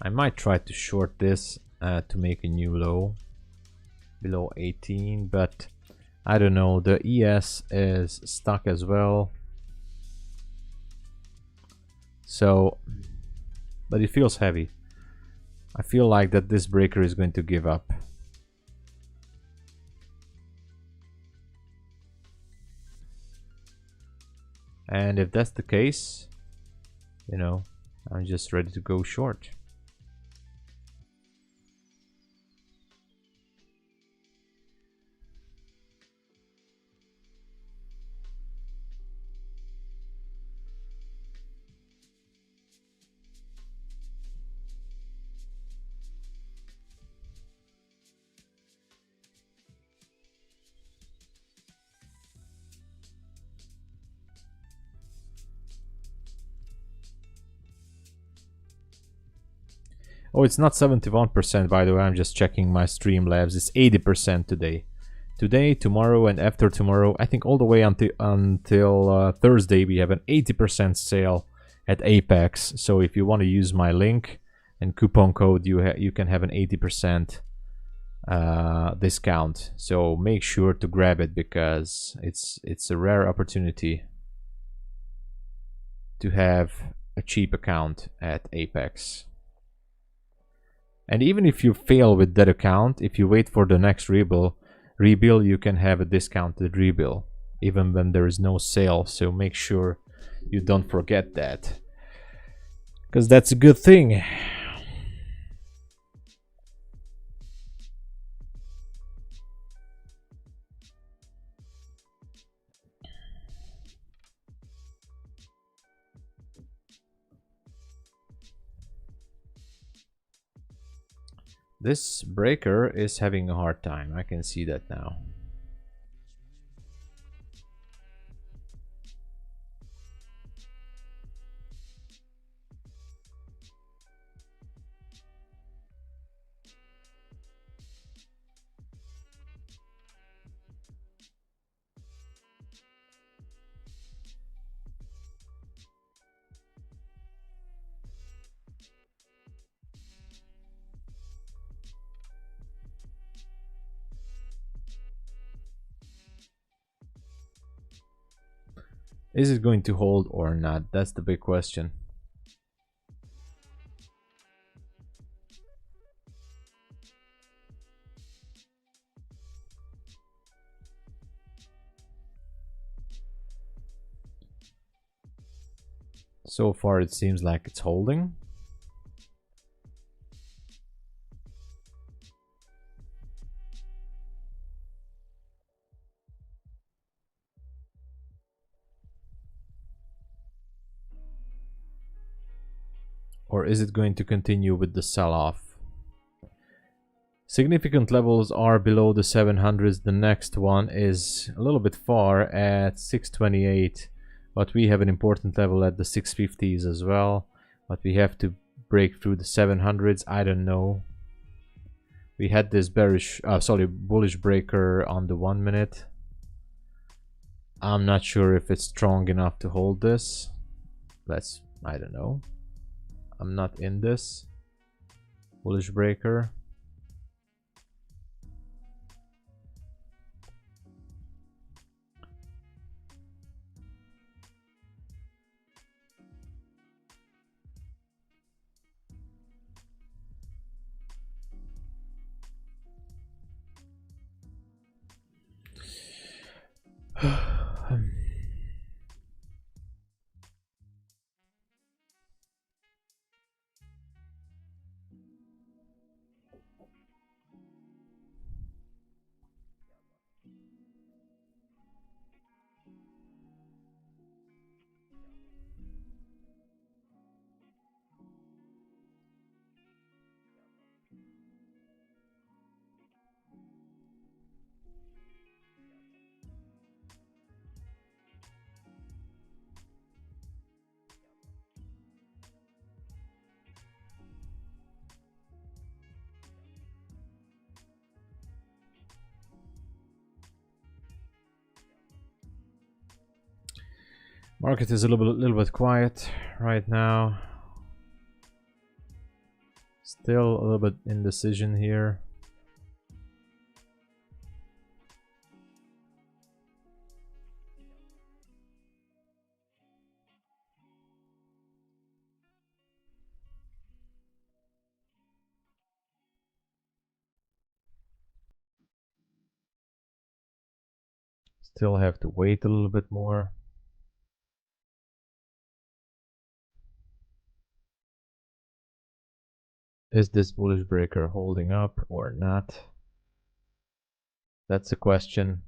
I might try to short this to make a new low below 18, but I don't know. The ES is stuck as well, so but it feels heavy. I feel like that this breaker is going to give up. And if that's the case, you know, I'm just ready to go short. Oh, it's not 71%, by the way. I'm just checking my Streamlabs. It's 80% today. Today, tomorrow, and after tomorrow. I think all the way until Thursday, we have an 80% sale at Apex. So if you want to use my link and coupon code, you can have an 80% discount. So make sure to grab it because it's a rare opportunity to have a cheap account at Apex. And even if you fail with that account, if you wait for the next rebill, you can have a discounted rebill even when there is no sale. So make sure you don't forget that, because that's a good thing. This breaker is having a hard time. I can see that now. Is it going to hold or not? That's the big question. So far it seems like it's holding. Or is it going to continue with the sell-off? Significant levels are below the 700s. The next one is a little bit far at 628, but we have an important level at the 650s as well. But we have to break through the 700s. I don't know. We had this bullish breaker on the 1 minute. I'm not sure if it's strong enough to hold this. I don't know. I'm not in this bullish breaker. Market is a little bit quiet right now. Still a little bit indecision here. Still have to wait a little bit more. Is this bullish breaker holding up or not? That's the question.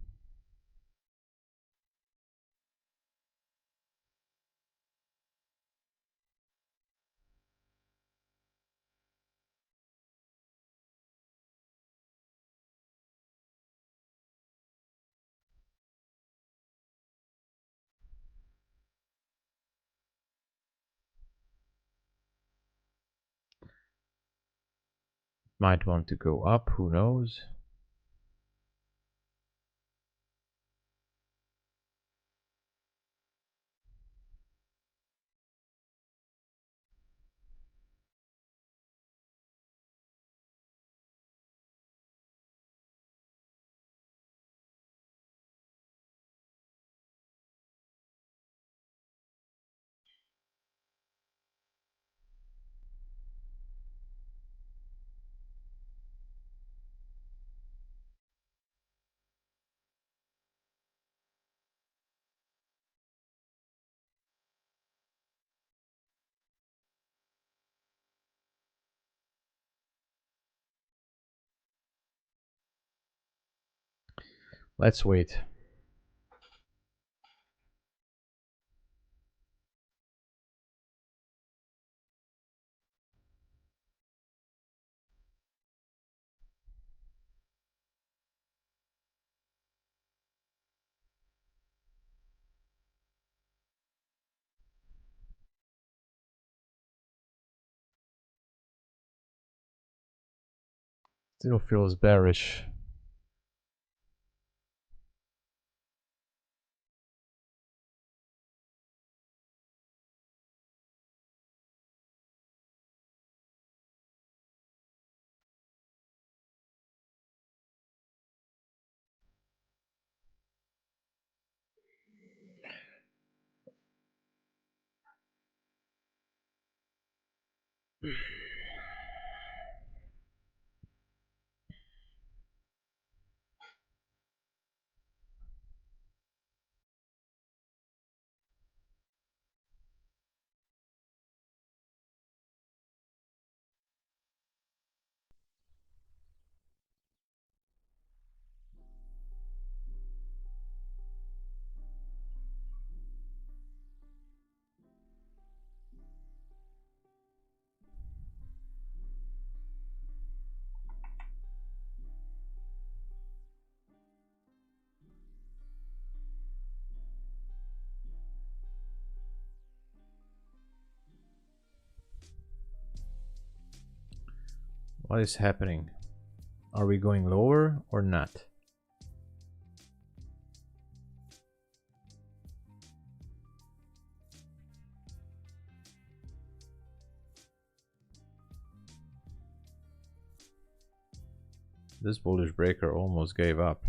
Might want to go up, who knows? Let's wait. Still feels bearish. What is happening? Are we going lower or not? This bullish breaker almost gave up.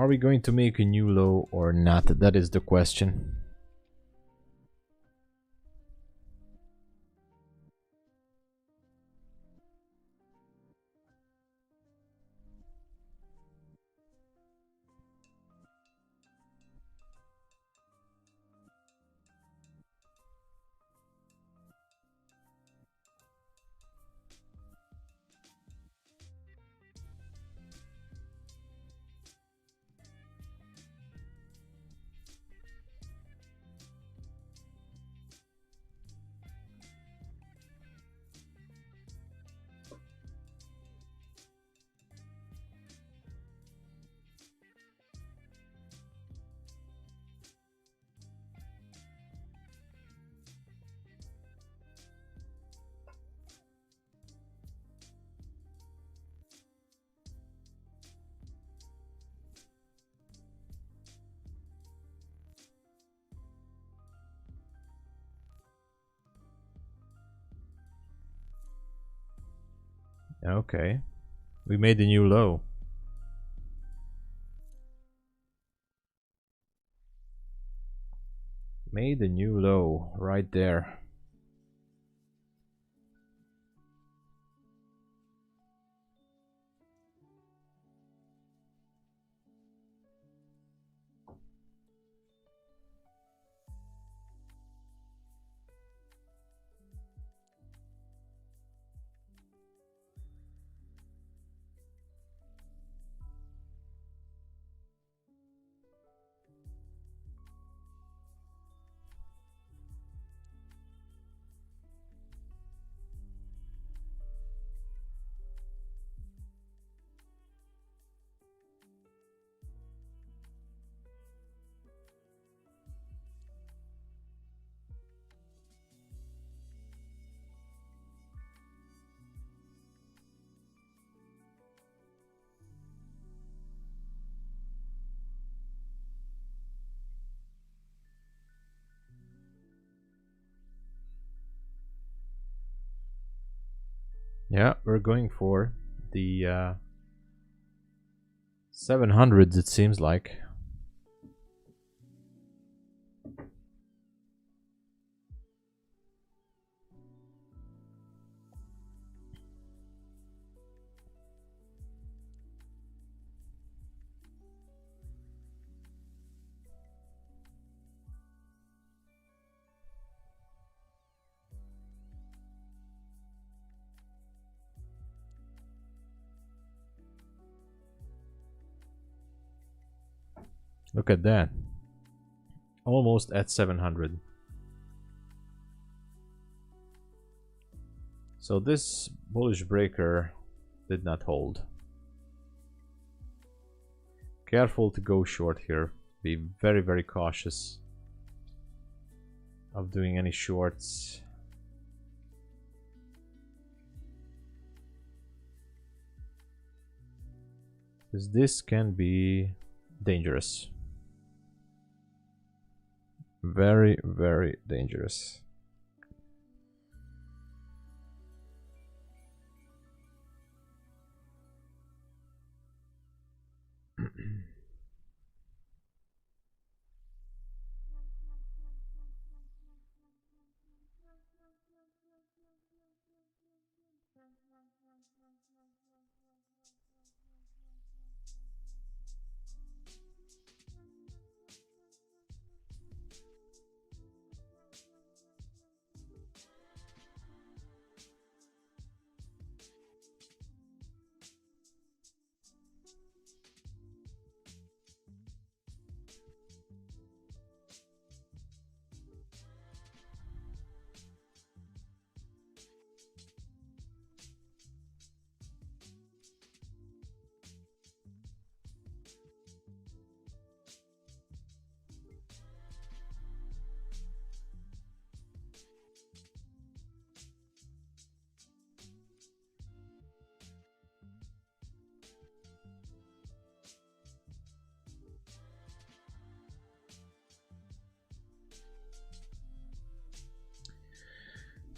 Are we going to make a new low or not? That is the question. Okay, we made a new low. Made a new low right there. Yeah, we're going for the 700s, it seems like. Look at that. Almost at 700. So this bullish breaker did not hold. Careful to go short here. Be very, very cautious of doing any shorts. Because this can be dangerous. Very, very dangerous.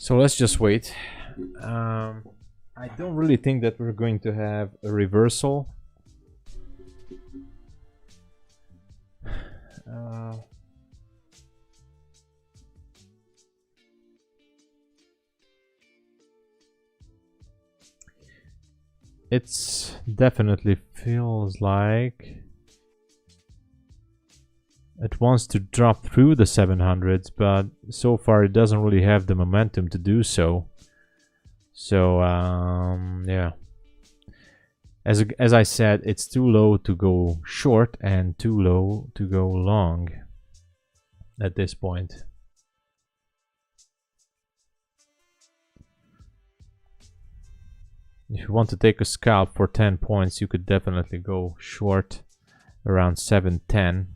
So let's just wait. I don't really think that we're going to have a reversal. It definitely feels like it wants to drop through the 700s, but so far it doesn't really have the momentum to do so. So yeah, as I said, it's too low to go short and too low to go long at this point. If you want to take a scalp for 10 points, you could definitely go short around 710.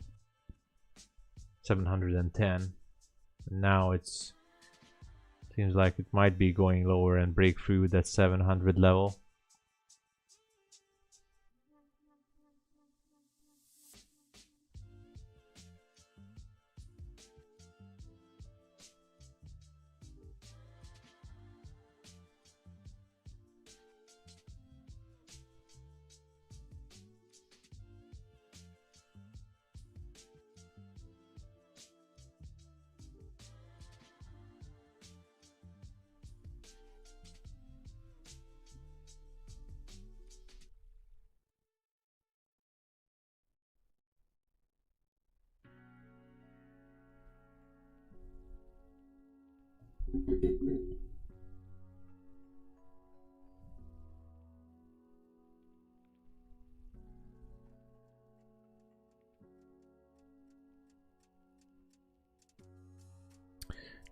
Now it seems like it might be going lower and break through that 700 level.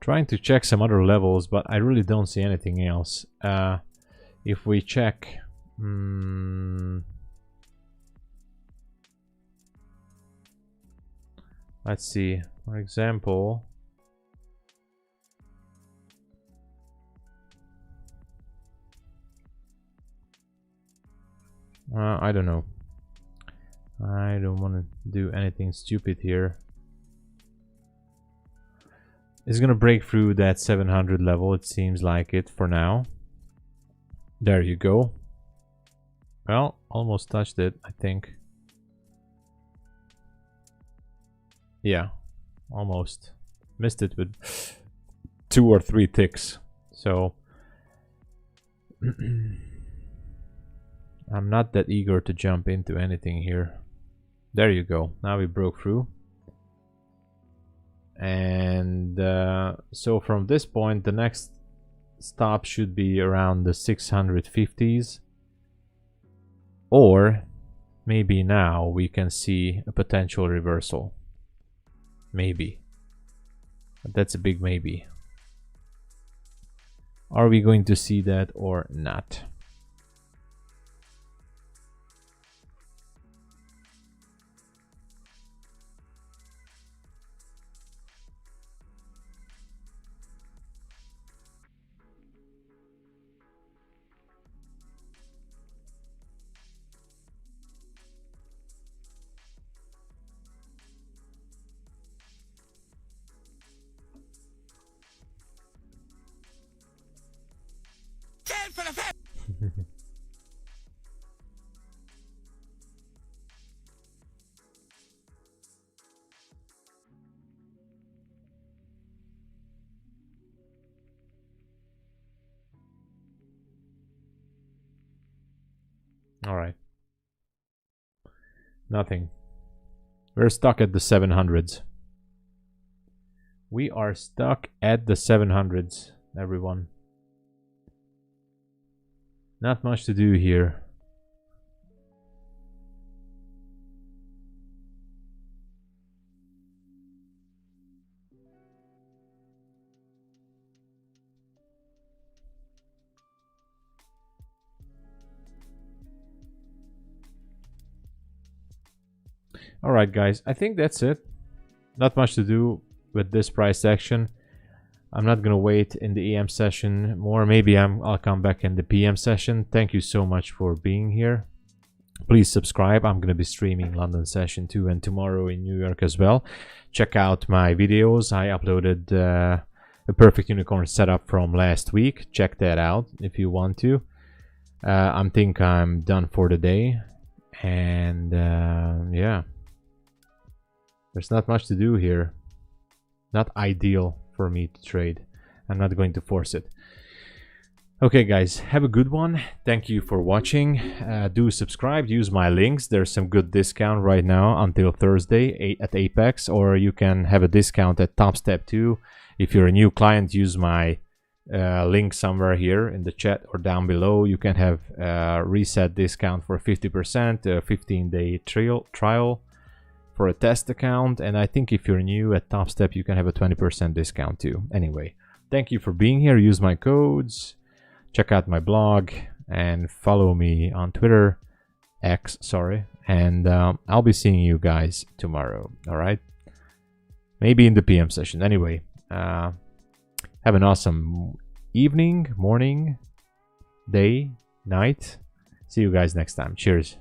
Trying to check some other levels, but I really don't see anything else. If we check... let's see, for example... I don't know. I don't want to do anything stupid here. It's gonna break through that 700 level, it seems like it for now. There you go. Well, almost touched it, I think. Yeah, almost. Missed it with 2 or 3 ticks. So I'm not that eager to jump into anything here. There you go. Now we broke through. And so from this point, the next stop should be around the 650s. Or maybe now we can see a potential reversal. Maybe. But that's a big maybe. Are we going to see that or not? All right. Nothing. We're stuck at the 700s. We are stuck at the 700s, everyone. Not much to do here. Alright guys, I think that's it. Not much to do with this price action. I'm not gonna wait in the AM session more. Maybe I'll come back in the PM session. Thank you so much for being here. Please subscribe. I'm gonna be streaming London session 2 and tomorrow in New York as well. Check out my videos. I uploaded a perfect unicorn setup from last week. Check that out if you want to. I think I'm done for the day. And yeah. There's not much to do here. Not ideal for me to trade. I'm not going to force it. Okay guys, have a good one. Thank you for watching. Do subscribe, use my links. There's some good discount right now until Thursday at Apex, or you can have a discount at Topstep too. If you're a new client, use my link somewhere here in the chat or down below. You can have a reset discount for 50%, a 15-day trial for a test account, and I think if you're new at Topstep you can have a 20% discount too. Anyway, thank you for being here. Use my codes, check out my blog, and follow me on Twitter, X, sorry, and I'll be seeing you guys tomorrow. All right, maybe in the PM session. Anyway, have an awesome evening, morning, day, night. See you guys next time. Cheers.